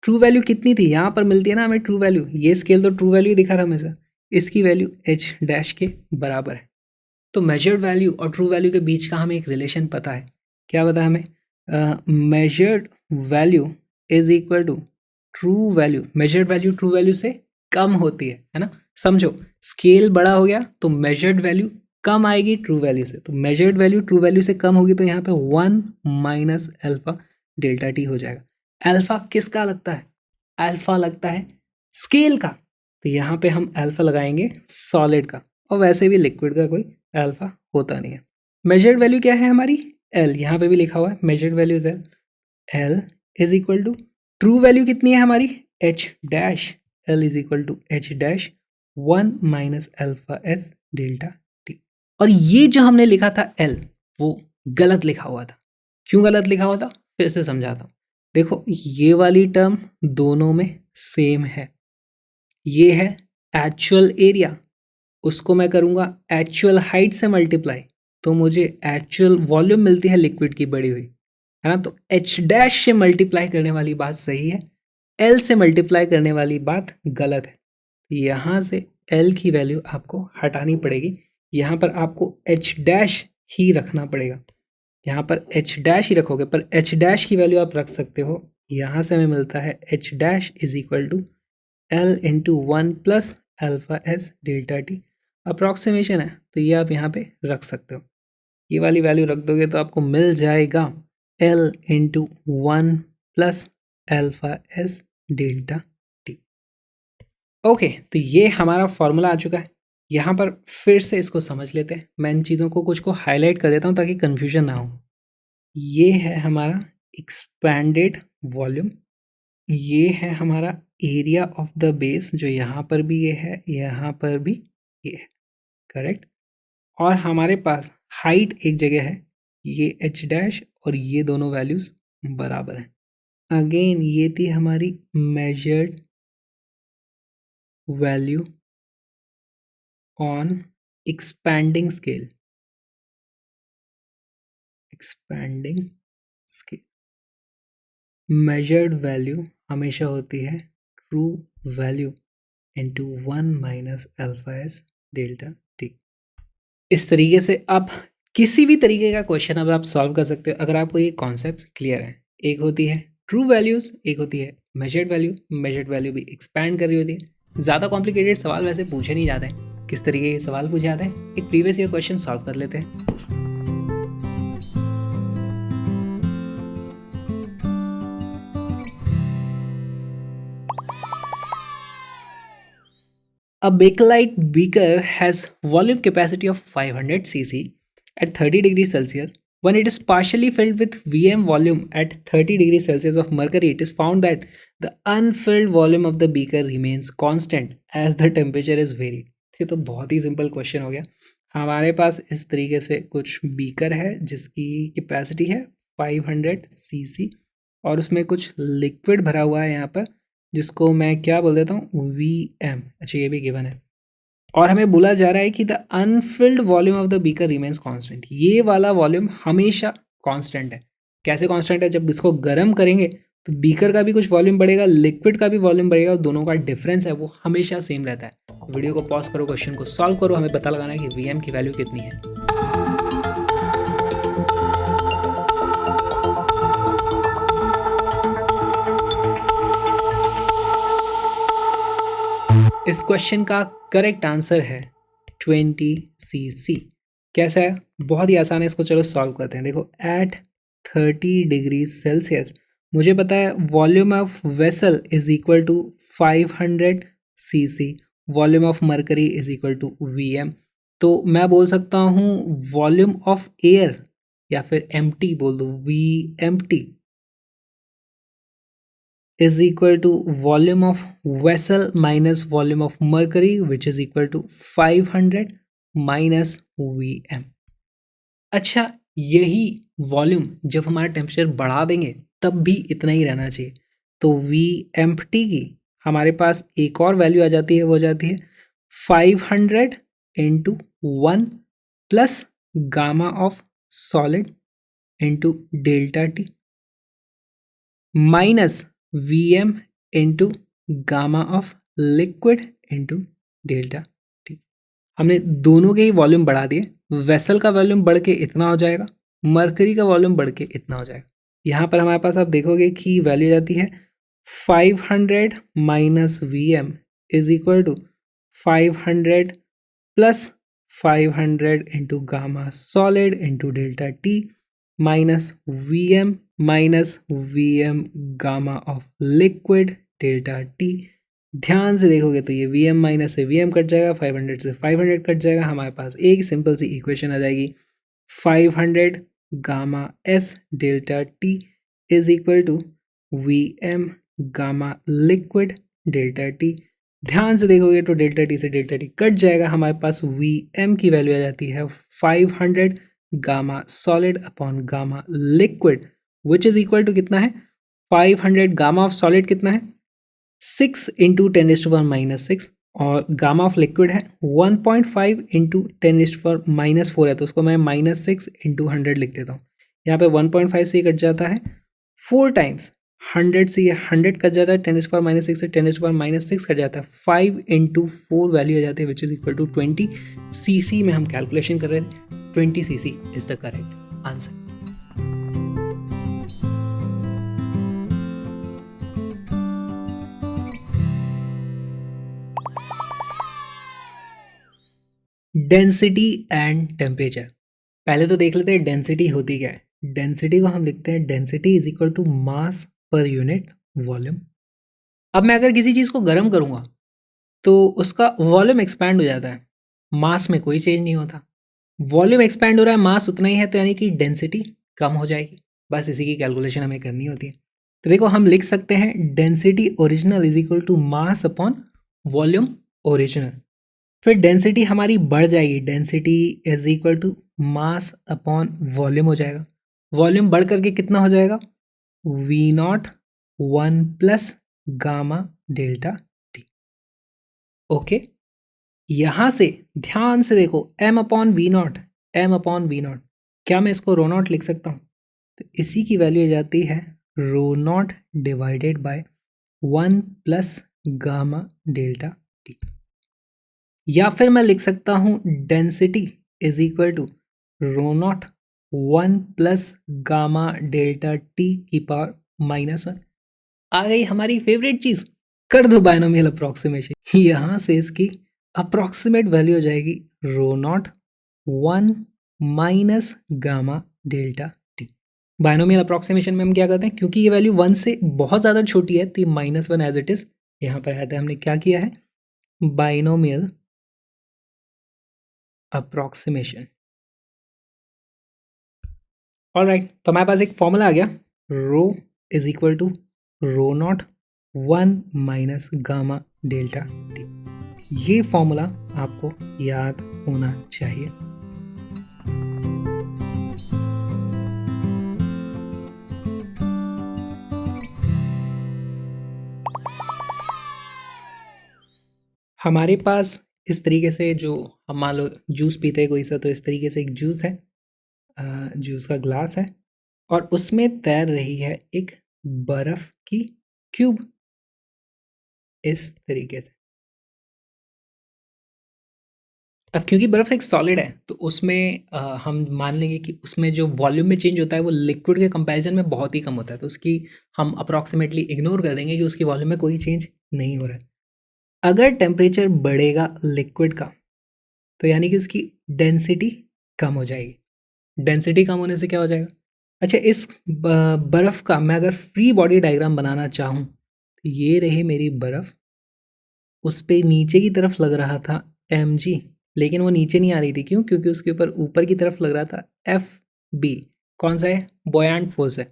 ट्रू वैल्यू कितनी थी, यहां पर मिलती है ना हमें ट्रू वैल्यू, ये स्केल तो ट्रू वैल्यू दिखा रहा हमेशा, इसकी वैल्यू एच डैश के बराबर है। तो मेजर्ड वैल्यू और ट्रू वैल्यू के बीच का हमें एक रिलेशन पता है। क्या पता है हमें, measured value is equal to true value. Measured value true value से कम होती है ना। समझो, स्केल बड़ा हो गया तो मेजर्ड वैल्यू कम आएगी ट्रू वैल्यू से, तो मेजर्ड वैल्यू ट्रू वैल्यू से कम होगी तो यहाँ पे 1 माइनस एल्फा डेल्टा टी हो जाएगा। अल्फा किसका लगता है, अल्फा लगता है स्केल का, तो यहाँ पे हम अल्फा लगाएंगे सॉलिड का, और वैसे भी लिक्विड का कोई अल्फा होता नहीं है। मेजर्ड वैल्यू क्या है हमारी, एल, यहाँ पे भी लिखा हुआ है measured value is L. L is equal to true value कितनी है हमारी, H dash, L is equal to H dash 1 minus alpha S delta T. और ये जो हमने लिखा था एल, वो गलत लिखा हुआ था। क्यों गलत लिखा हुआ था, फिर से समझाता हूँ। देखो, ये वाली टर्म दोनों में सेम है, ये है एक्चुअल एरिया, उसको मैं करूँगा एक्चुअल हाइट से मल्टीप्लाई, तो मुझे एक्चुअल वॉल्यूम मिलती है लिक्विड की बढ़ी हुई, है ना। तो एच डैश से मल्टीप्लाई करने वाली बात सही है, एल से मल्टीप्लाई करने वाली बात गलत है। यहाँ से एल की वैल्यू आपको हटानी पड़ेगी, यहाँ पर आपको एच डैश ही रखना पड़ेगा। यहाँ पर एच डैश ही रखोगे, पर एच डैश की वैल्यू आप रख सकते हो। यहाँ से हमें मिलता है H dash is equal to L into 1 plus alpha S delta T. Approximation है तो ये आप यहाँ पे रख सकते हो। ये वाली वैल्यू रख दोगे तो आपको मिल जाएगा L into 1 plus alpha S delta T. Okay, तो ये हमारा फॉर्मूला आ चुका है। यहाँ पर फिर से इसको समझ लेते हैं। मैं इन चीज़ों को कुछ को हाईलाइट कर देता हूँ ताकि कन्फ्यूजन ना हो। ये है हमारा एक्सपैंडेड वॉल्यूम, ये है हमारा एरिया ऑफ द बेस, जो यहाँ पर भी ये है, यहाँ पर भी ये है, करेक्ट। और हमारे पास हाइट एक जगह है, ये एच डैश, और ये दोनों वैल्यूज बराबर हैं। अगेन ये थी हमारी measured value on expanding scale, expanding scale. Measured value हमेशा होती है true value into 1 minus alpha S delta T. इस तरीके से आप किसी भी तरीके का क्वेश्चन अब आप सॉल्व कर सकते हो अगर आपको ये कॉन्सेप्ट क्लियर है। एक होती है ट्रू वैल्यूज, एक होती है मेजर्ड वैल्यू। मेजर्ड वैल्यू भी एक्सपैंड कर रही होती है। ज़्यादा कॉम्प्लिकेटेड सवाल वैसे पूछे नहीं जाते हैं। किस तरीके के सवाल पूछे जाते हैं, एक प्रीवियस ईयर क्वेश्चन सॉल्व कर लेते हैं। A Bakelite beaker has volume capacity of 500 cc at 30 degrees Celsius. When it is partially filled with Vm volume at 30 degrees Celsius of mercury, it is found that the unfilled volume of the beaker remains constant as the temperature is varied. ये तो बहुत ही simple question हो गया। हमारे पास इस तरीके से कुछ बीकर है जिसकी कैपेसिटी है 500 cc और उसमें कुछ लिक्विड भरा हुआ है यहाँ पर, जिसको मैं क्या बोल देता हूँ Vm। अच्छा, ये भी गिवन है। और हमें बोला जा रहा है कि the Anfield volume of the beaker remains constant. ये वाला वॉल्यूम हमेशा कांस्टेंट है। कैसे कांस्टेंट है? जब इसको गर्म करेंगे तो बीकर का भी कुछ वॉल्यूम बढ़ेगा, लिक्विड का भी वॉल्यूम बढ़ेगा, और दोनों का डिफरेंस है वो हमेशा सेम रहता है। वीडियो को पॉज करो, क्वेश्चन को सॉल्व करो, हमें पता लगाना है कि Vm की वैल्यू कितनी है। इस क्वेश्चन का करेक्ट आंसर है 20 cc। कैसा है? बहुत ही आसान है। इसको चलो सॉल्व करते हैं। देखो, एट 30 डिग्री सेल्सियस मुझे पता है volume of vessel is equal to 500 cc, volume of mercury is equal to Vm। तो मैं बोल सकता हूँ वॉल्यूम ऑफ एयर, या फिर एम्प्टी बोल दो, Vmt is equal to volume of vessel minus volume of mercury, which is equal to 500 minus Vm। अच्छा, यही वॉल्यूम जब हमारा टेम्परेचर बढ़ा देंगे तब भी इतना ही रहना चाहिए। तो Vmt की हमारे पास एक और वैल्यू आ जाती है, वो हो जाती है 500 into 1 plus gamma of solid into delta T minus Vm into gamma of liquid into delta T. हमने दोनों के ही वॉल्यूम बढ़ा दिए। वेसल का वॉल्यूम बढ़ के इतना हो जाएगा, मरकरी का वॉल्यूम बढ़ के इतना हो जाएगा। यहाँ पर हमारे पास आप देखोगे कि वैल्यू जाती है 500 minus Vm is equal to 500 plus 500 into gamma solid into delta T minus Vm minus Vm gamma of liquid delta T. ध्यान से देखोगे तो ये Vm माइनस से Vm कट जाएगा, 500 से 500 कट जाएगा। हमारे पास एक सिंपल सी इक्वेशन आ जाएगी, 500 gamma S delta T is equal to Vm gamma liquid delta T. ध्यान से देखोगे तो डेल्टा टी से डेल्टा टी कट जाएगा। हमारे पास Vm की वैल्यू आ जाती है 500 gamma solid upon gamma liquid, which is equal to कितना है? 500 गामा ऑफ सॉलिड कितना है? 6 इंटू 10⁻⁻⁻⁶, और गामा ऑफ लिक्विड है 1.5 इंटू 10⁻⁻4 है, तो उसको मैं -6 इंटू 100 लिख देता हूँ। यहाँ पे 1.5 से कट जाता है 4 टाइम्स, 100 से ये 100 कट जाता है, 10⁻6 से 10⁻6 कट जाता है, 5 इंटू 4 वैल्यू आ जाती है which is equal to 20 cc में हम कैलकुलेशन कर रहे थे। 20 cc is the correct answer. Density and temperature. पहले तो देख लेते हैं डेंसिटी होती क्या है। डेंसिटी को हम लिखते हैं density is equal to mass per unit volume. अब मैं अगर किसी चीज़ को गर्म करूँगा तो उसका वॉल्यूम एक्सपैंड हो जाता है, मास में कोई चेंज नहीं होता। वॉल्यूम एक्सपैंड हो रहा है, मास उतना ही है, तो यानी कि डेंसिटी कम हो जाएगी। बस इसी की कैलकुलेशन हमें करनी होती है। तो देखो हम लिख सकते हैं density original is equal to mass upon volume original. फिर डेंसिटी हमारी बढ़ जाएगी, density is equal to mass upon volume हो जाएगा। वॉल्यूम बढ़ करके कितना हो जाएगा, V not 1 plus gamma delta T. Okay, यहां से ध्यान से देखो M upon V naught, M upon V naught, क्या मैं इसको रो नॉट लिख सकता हूँ? तो इसी की वैल्यू हो जाती है rho naught divided by 1 plus gamma delta T. या फिर मैं लिख सकता हूँ density is equal to rho naught 1 plus gamma delta T की पावर -1। आ गई हमारी फेवरेट चीज, कर दो बायनोमियल अप्रोक्सीमेशन। यहां से इसकी अप्रोक्सीमेट वैल्यू हो जाएगी rho naught 1 minus gamma delta T. Binomial approximation में हम क्या करते हैं, क्योंकि ये वैल्यू 1 से बहुत ज़्यादा छोटी है तो ये -1 एज इट इज यहाँ पर रहता है। हमने क्या किया है, बायनोमियल अप्रोक्सीमेशन। ऑलराइट, तो हमारे पास एक फॉर्मूला आ गया, rho is equal to rho naught 1 minus gamma delta T. ये फॉर्मूला आपको याद होना चाहिए। हमारे पास इस तरीके से, जो हम मान लो जूस पीते हैं कोई सा, तो इस तरीके से एक जूस है, जूस का ग्लास है और उसमें तैर रही है एक बर्फ की क्यूब, इस तरीके से। अब क्योंकि बर्फ एक सॉलिड है तो उसमें हम मान लेंगे कि उसमें जो वॉल्यूम में चेंज होता है वो लिक्विड के कंपैरिजन में बहुत ही कम होता है, तो उसकी हम अप्रॉक्सीमेटली इग्नोर कर देंगे कि उसकी वॉल्यूम में कोई चेंज नहीं हो रहा है। अगर टेम्परेचर बढ़ेगा लिक्विड का तो यानी कि उसकी डेंसिटी कम हो जाएगी। डेंसिटी कम होने से क्या हो जाएगा, अच्छा इस बर्फ़ का मैं अगर फ्री बॉडी डायग्राम बनाना चाहूँ तो ये रही मेरी बर्फ़, उस पे नीचे की तरफ लग रहा था mg, लेकिन वो नीचे नहीं आ रही थी, क्यों? क्योंकि उसके ऊपर ऊपर की तरफ लग रहा था FB। कौन सा है? बॉयंट फोर्स है,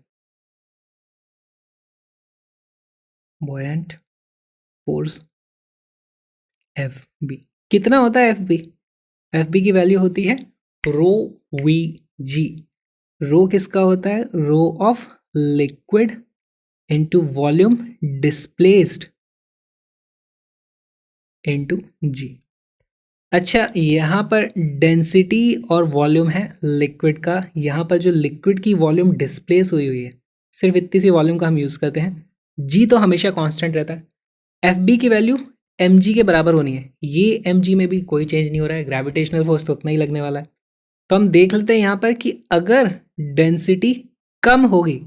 बॉयंट फोर्स FB। कितना होता है FB? FB की वैल्यू होती है रो वी जी। रो किसका होता है? Rho of liquid into volume displaced into G. अच्छा, यहाँ पर डेंसिटी और वॉल्यूम है लिक्विड का, यहाँ पर जो लिक्विड की वॉल्यूम डिस्प्लेस हुई है, सिर्फ इतनी सी वॉल्यूम का हम यूज़ करते हैं। जी तो हमेशा कांस्टेंट रहता है। एफ बी की वैल्यू एम जी के बराबर होनी है, ये एम जी में भी कोई चेंज नहीं हो रहा है, ग्रेविटेशनल फोर्स तो उतना ही लगने वाला है। तो हम देख लेते हैं यहाँ पर कि अगर डेंसिटी कम होगी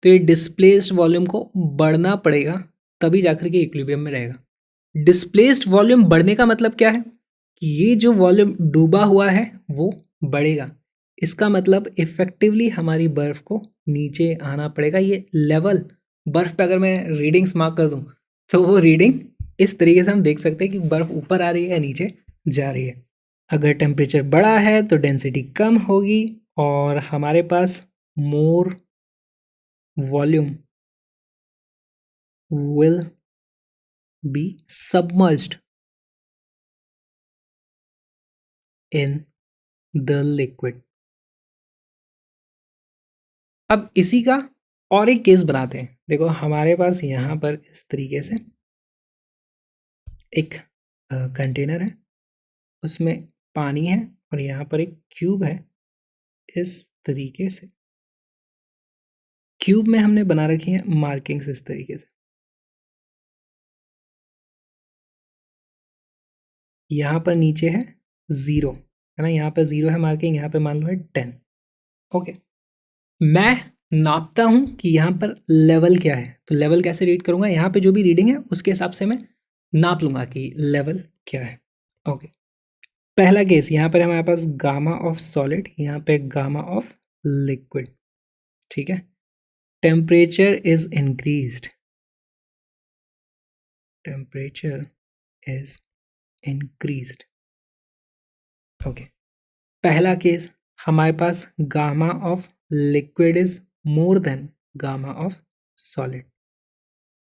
तो ये डिस्प्लेस्ड वॉल्यूम को बढ़ना पड़ेगा, तभी जाकर के इक्विलिब्रियम में रहेगा। डिस्प्लेस्ड वॉल्यूम बढ़ने का मतलब क्या है कि ये जो वॉल्यूम डूबा हुआ है वो बढ़ेगा। इसका मतलब इफेक्टिवली हमारी बर्फ को नीचे आना पड़ेगा। ये लेवल बर्फ पे अगर मैं रीडिंग्स मार्क कर दूं तो वो रीडिंग इस तरीके से हम देख सकते हैं कि बर्फ ऊपर आ रही है या नीचे जा रही है। अगर टेम्परेचर बढ़ा है तो डेंसिटी कम होगी और हमारे पास more volume will be submerged in the liquid. अब इसी का और एक केस बनाते हैं। देखो हमारे पास यहाँ पर इस तरीके से एक कंटेनर है, उसमें पानी है और यहाँ पर एक क्यूब है। इस तरीके से क्यूब में हमने बना रखी है मार्किंग्स इस तरीके से। यहाँ पर नीचे है 0, है ना, यहाँ पर 0 है मार्किंग, यहाँ पे मान लो है 10। ओके, मैं नापता हूँ कि यहाँ पर लेवल क्या है, तो लेवल कैसे रीड करूँगा, यहाँ पे जो भी रीडिंग है उसके हिसाब से मैं नाप लूँगा कि लेवल क्या है। ओके, पहला केस यहाँ पर हमारे पास गामा ऑफ सॉलिड, यहाँ पे गामा ऑफ लिक्विड, ठीक है। Temperature is increased, temperature is increased. Okay, पहला केस हमारे पास gamma of liquid is more than gamma of solid.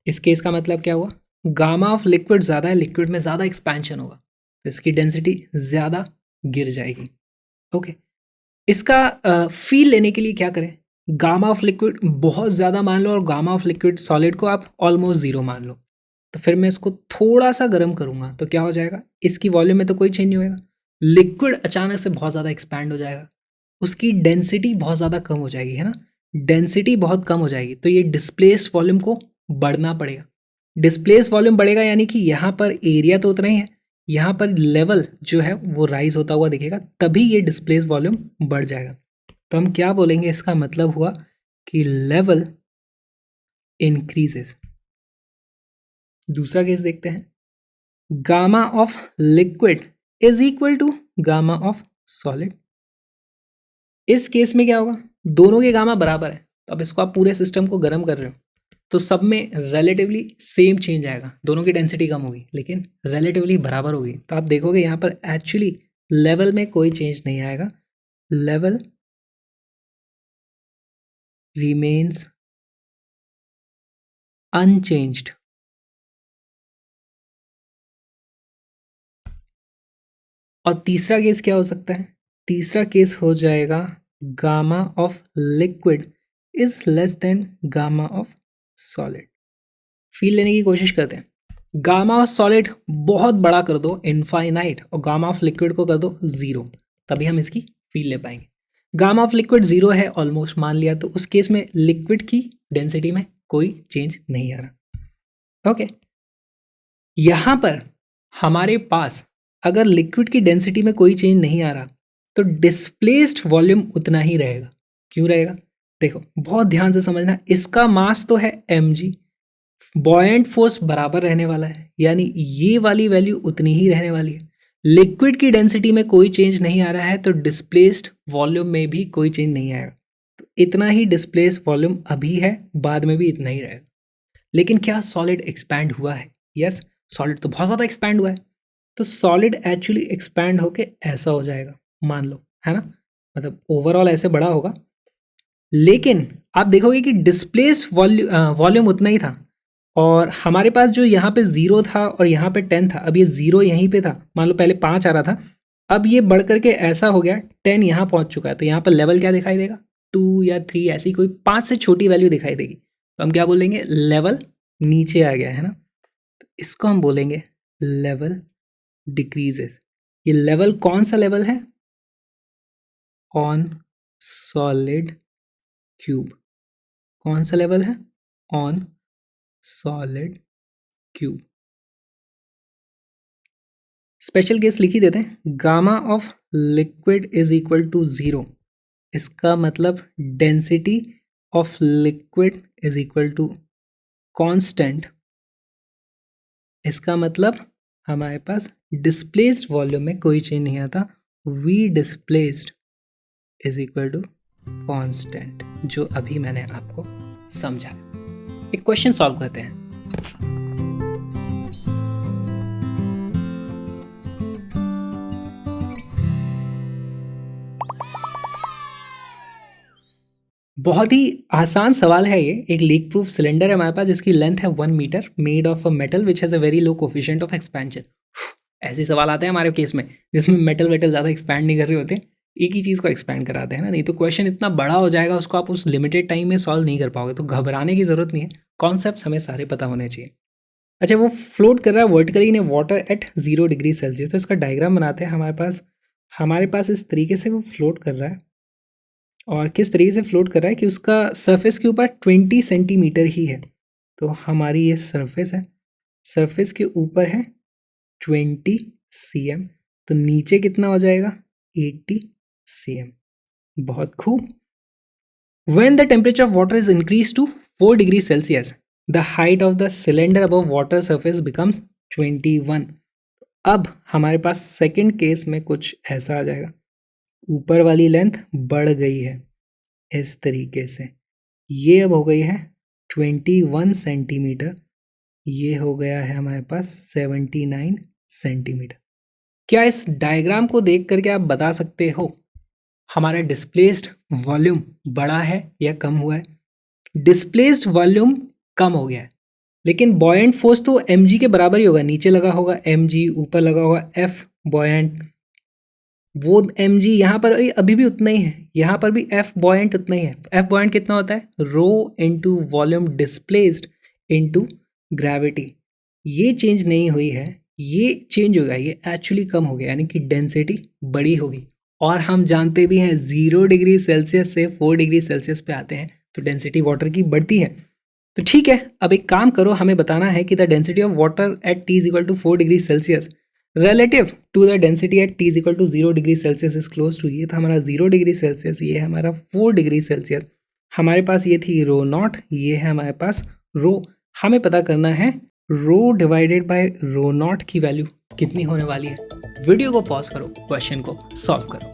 इस केस का मतलब क्या हुआ, गामा ऑफ लिक्विड ज़्यादा है, लिक्विड में ज़्यादा एक्सपेंशन होगा, तो इसकी डेंसिटी ज़्यादा गिर जाएगी। ओके, इसका फील लेने के लिए क्या करें, गामा ऑफ लिक्विड बहुत ज़्यादा मान लो और गामा ऑफ लिक्विड सॉलिड को आप ऑलमोस्ट 0 मान लो। तो फिर मैं इसको थोड़ा सा गर्म करूँगा तो क्या हो जाएगा, इसकी वॉल्यूम में तो कोई चेंज नहीं होएगा, लिक्विड अचानक से बहुत ज़्यादा एक्सपैंड हो जाएगा, उसकी डेंसिटी बहुत ज़्यादा कम हो जाएगी, है ना, डेंसिटी बहुत कम हो जाएगी, तो ये डिस्प्लेस्ड वॉल्यूम को बढ़ना पड़ेगा। डिस्प्लेस वॉल्यूम बढ़ेगा यानी कि यहाँ पर एरिया तो उतना ही है, यहाँ पर लेवल जो है वो राइज होता हुआ दिखेगा, तभी ये डिस्प्लेस वॉल्यूम बढ़ जाएगा। तो हम क्या बोलेंगे, इसका मतलब हुआ कि लेवल इंक्रीजेस। दूसरा केस देखते हैं, gamma of liquid is equal to gamma of solid. इस केस में क्या होगा, दोनों के गामा बराबर है, तो अब इसको आप पूरे सिस्टम को गर्म कर रहे हो तो सब में रिलेटिवली सेम चेंज आएगा, दोनों की डेंसिटी कम होगी लेकिन रिलेटिवली बराबर होगी। तो आप देखोगे यहाँ पर एक्चुअली लेवल में कोई चेंज नहीं आएगा, लेवल रिमेन्स अनचेंज्ड। और तीसरा केस क्या हो सकता है, तीसरा केस हो जाएगा gamma of liquid is less then gamma of solid. Feel लेने की कोशिश करते हैं, गामा ऑफ सॉलिड बहुत बड़ा कर दो इनफाइनाइट और गामा ऑफ लिक्विड को कर दो 0, तभी हम इसकी फील ले पाएंगे। गामा ऑफ लिक्विड 0 है ऑलमोस्ट मान लिया, तो उस केस में लिक्विड की डेंसिटी में कोई चेंज नहीं आ रहा। ओके, यहां पर हमारे पास अगर लिक्विड की डेंसिटी में कोई चेंज नहीं आ रहा तो डिस्प्लेस्ड वॉल्यूम उतना ही रहेगा। क्यों रहेगा, देखो बहुत ध्यान से समझना, इसका मास तो है mg, बॉयंट फोर्स बराबर रहने वाला है, यानी ये वाली वैल्यू उतनी ही रहने वाली है। लिक्विड की डेंसिटी में कोई चेंज नहीं आ रहा है तो डिस्प्लेस्ड वॉल्यूम में भी कोई चेंज नहीं आएगा, तो इतना ही डिस्प्लेस्ड वॉल्यूम अभी है, बाद में भी इतना ही रहेगा। लेकिन क्या सॉलिड एक्सपैंड हुआ है, यस, सॉलिड तो बहुत ज़्यादा एक्सपैंड हुआ है, तो सॉलिड एक्चुअली एक्सपैंड होके ऐसा हो जाएगा मान लो, है ना, मतलब ओवरऑल ऐसे बड़ा होगा, लेकिन आप देखोगे कि डिस्प्लेस्ड वॉल्यूम उतना ही था और हमारे पास जो यहाँ पे 0 था और यहाँ पे 10 था, अब ये 0 यहीं पे था, मान लो पहले 5 आ रहा था, अब ये बढ़ करके ऐसा हो गया 10 यहाँ पहुँच चुका है, तो यहाँ पर लेवल क्या दिखाई देगा, 2 या 3, ऐसी कोई 5 से छोटी वैल्यू दिखाई देगी, तो हम क्या बोलेंगे, लेवल नीचे आ गया, है ना, तो इसको हम बोलेंगे लेवल डिक्रीजेस। ये लेवल कौन सा लेवल है, ऑन सॉलिड क्यूब। कौन सा लेवल है, on solid cube. Special case लिख ही देते हैं, gamma of liquid is equal to 0, इसका मतलब density of liquid is equal to constant, इसका मतलब हमारे पास डिस्प्लेस्ड वॉल्यूम में कोई चेंज नहीं आता, V displaced is equal to constant, जो अभी मैंने आपको समझाया। एक क्वेश्चन सॉल्व करते हैं। बहुत ही आसान सवाल है ये, एक लीक प्रूफ सिलेंडर है हमारे पास जिसकी लेंथ है 1 metre, made of a metal which has a very low coefficient of expansion. ऐसे सवाल आते हैं हमारे केस में जिसमें मेटल वेटल ज़्यादा एक्सपैंड नहीं कर रहे होते, एक ही चीज़ को एक्सपैंड कराते हैं ना, नहीं तो क्वेश्चन इतना बड़ा हो जाएगा, उसको आप उस लिमिटेड टाइम में सॉल्व नहीं कर पाओगे, तो घबराने की ज़रूरत नहीं है, कॉन्सेप्ट्स हमें सारे पता होने चाहिए। अच्छा, वो फ्लोट कर रहा है vertically in water at 0 degree Celsius. तो इसका डायग्राम बनाते हैं। हमारे पास इस तरीके से वो फ्लोट कर रहा है, और किस तरीके से फ्लोट कर रहा है कि उसका सरफेस के ऊपर 20 सेंटीमीटर ही है। तो हमारी ये सरफेस है, सरफेस के ऊपर है 20 cm, तो नीचे कितना हो जाएगा 80 cm। बहुत खूब। When the temperature of water is increased to 4 degrees Celsius, the height of the cylinder above water surface becomes 21। अब हमारे पास सेकंड केस में कुछ ऐसा आ जाएगा, ऊपर वाली लेंथ बढ़ गई है इस तरीके से, ये अब हो गई है 21 सेंटीमीटर, ये हो गया है हमारे पास 79 सेंटीमीटर। क्या इस डायग्राम को देख करके आप बता सकते हो हमारा डिस्प्लेस्ड वॉल्यूम बड़ा है या कम हुआ है? डिस्प्लेस्ड वॉल्यूम कम हो गया है, लेकिन बॉयंट फोर्स तो mg के बराबर ही होगा। नीचे लगा होगा mg, ऊपर लगा होगा f बॉयंट, वो mg यहाँ पर अभी भी उतना ही है, यहाँ पर भी f बॉयंट उतना ही है। f बॉयंट कितना होता है? Rho into volume displaced into gravity. ये चेंज नहीं हुई है, ये चेंज हो गया, ये एक्चुअली कम हो गया, यानी कि डेंसिटी बड़ी होगी। और हम जानते भी हैं 0 डिग्री सेल्सियस से 4 डिग्री सेल्सियस पे आते हैं तो डेंसिटी वाटर की बढ़ती है। तो ठीक है, अब एक काम करो, हमें बताना है कि the density of water at T = 4 degree Celsius relative to the density at T = 0 degree Celsius is close to. ये था हमारा 0 डिग्री सेल्सियस, ये है हमारा 4 डिग्री सेल्सियस। हमारे पास ये थी रो नॉट, ये है हमारे पास रो। हमें पता करना है रो डिवाइडेड बाय रो नॉट की वैल्यू कितनी होने वाली है। वीडियो को पॉज करो, क्वेश्चन को सॉल्व करो।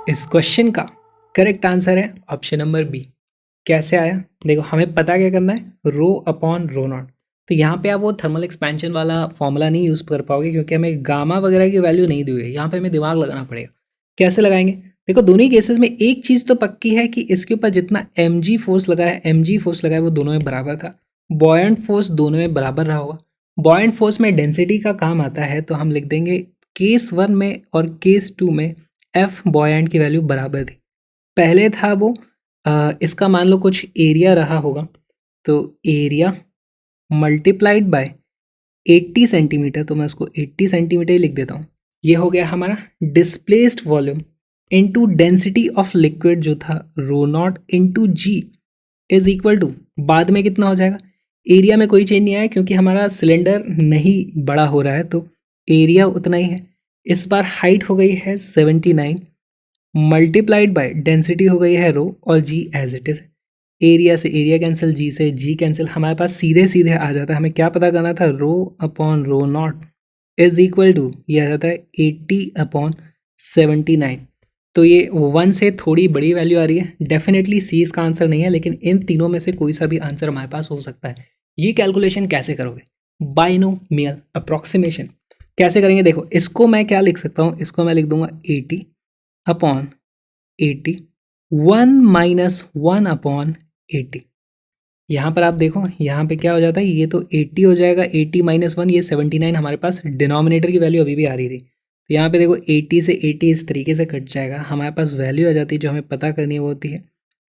इस क्वेश्चन का करेक्ट आंसर है ऑप्शन नंबर बी। कैसे आया देखो, हमें पता क्या करना है, रो अपॉन रो नॉट। तो यहाँ पे आप वो थर्मल एक्सपेंशन वाला फॉर्मूला नहीं यूज़ कर पाओगे, क्योंकि हमें गामा वगैरह की वैल्यू नहीं दी हुई है। यहाँ पे हमें दिमाग लगाना पड़ेगा। कैसे लगाएंगे? देखो, दोनों ही केसेस में एक चीज़ तो पक्की है कि इसके ऊपर जितना mg फोर्स लगा है वो दोनों में बराबर था। बॉयंट फोर्स दोनों में बराबर रहा होगा। बॉयंट फोर्स में डेंसिटी का काम आता है, तो हम लिख देंगे केस 1 में और केस 2 में f बॉयंट की वैल्यू बराबर थी। पहले था वो इसका मान लो कुछ एरिया रहा होगा, तो एरिया मल्टीप्लाइड बाय 80 सेंटीमीटर, तो मैं उसको 80 सेंटीमीटर ही लिख देता हूँ। ये हो गया हमारा displaced volume into density of liquid जो था rho naught into G is equal to, बाद में कितना हो जाएगा, एरिया में कोई चेंज नहीं आया क्योंकि हमारा सिलेंडर नहीं बड़ा हो रहा है, तो एरिया उतना ही है। इस बार हाइट हो गई है 79 मल्टीप्लाइड बाय डेंसिटी हो गई है रो, और जी एज इट इज। एरिया से एरिया कैंसिल, जी से जी कैंसिल, हमारे पास सीधे सीधे आ जाता है। हमें क्या पता करना था, rho upon rho naught is equal to, ये आ जाता है 80/79। तो ये 1 से थोड़ी बड़ी वैल्यू आ रही है। डेफिनेटली सी इसका आंसर नहीं है, लेकिन इन तीनों में से कोई सा भी आंसर हमारे पास हो सकता है। ये कैलकुलेशन कैसे करोगे? बाइनोमियल अप्रॉक्सीमेशन कैसे करेंगे? देखो, इसको मैं क्या लिख सकता हूँ, इसको मैं लिख दूंगा 80/80 1 - 1/80। यहाँ पर आप देखो, यहाँ पे क्या हो जाता है, ये तो 80 हो जाएगा, 80 - 1, ये 79 हमारे पास डिनोमिनेटर की वैल्यू अभी भी आ रही थी। तो यहाँ पे देखो 80 से 80 इस तरीके से कट जाएगा, हमारे पास वैल्यू आ जाती है जो हमें पता करनी है, वो होती है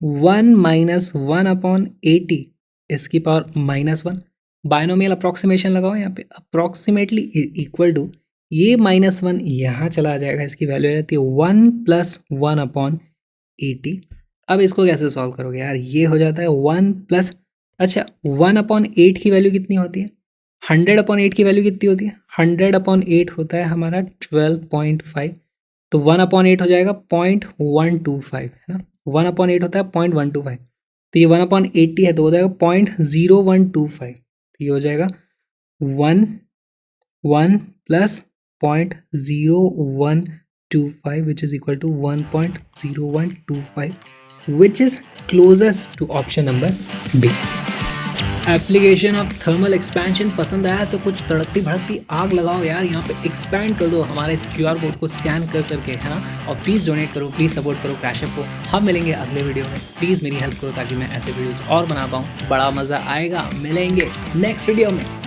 1 - 1/80 इसकी पावर -1। बाइनोमियल अप्रॉक्सीमेशन लगाओ यहाँ पे, अप्रॉक्सीमेटली इक्वल टू, ये -1 यहाँ चला जाएगा, इसकी वैल्यू आ जाती है 1 + 1/80। अब इसको कैसे सॉल्व करोगे यार? ये हो जाता है 1 प्लस, अच्छा 1/8 की वैल्यू कितनी होती है? 100/8 की वैल्यू कितनी होती है? 100/8 होता है हमारा 12.5, तो 1/8 हो जाएगा 0.125, है ना। 1/8 होता है 0.125, तो ये 1/80 है तो हो जाएगा 0.0125, तो ये हो जाएगा 1 + 0.0125 which is equal to 1.0125, which is closest to option number B. Application of thermal expansion पसंद आया तो कुछ तड़कती भड़कती आग लगाओ यार, यहाँ पे एक्सपैंड कर दो हमारे इस QR कोड को स्कैन कर करके, है ना। और प्लीज़ डोनेट करो, प्लीज़ सपोर्ट करो क्रैशअप को। हम मिलेंगे अगले वीडियो में, प्लीज़ मेरी हेल्प करो ताकि मैं ऐसे वीडियोस और बना पाऊँ। बड़ा मज़ा आएगा, मिलेंगे नेक्स्ट वीडियो में।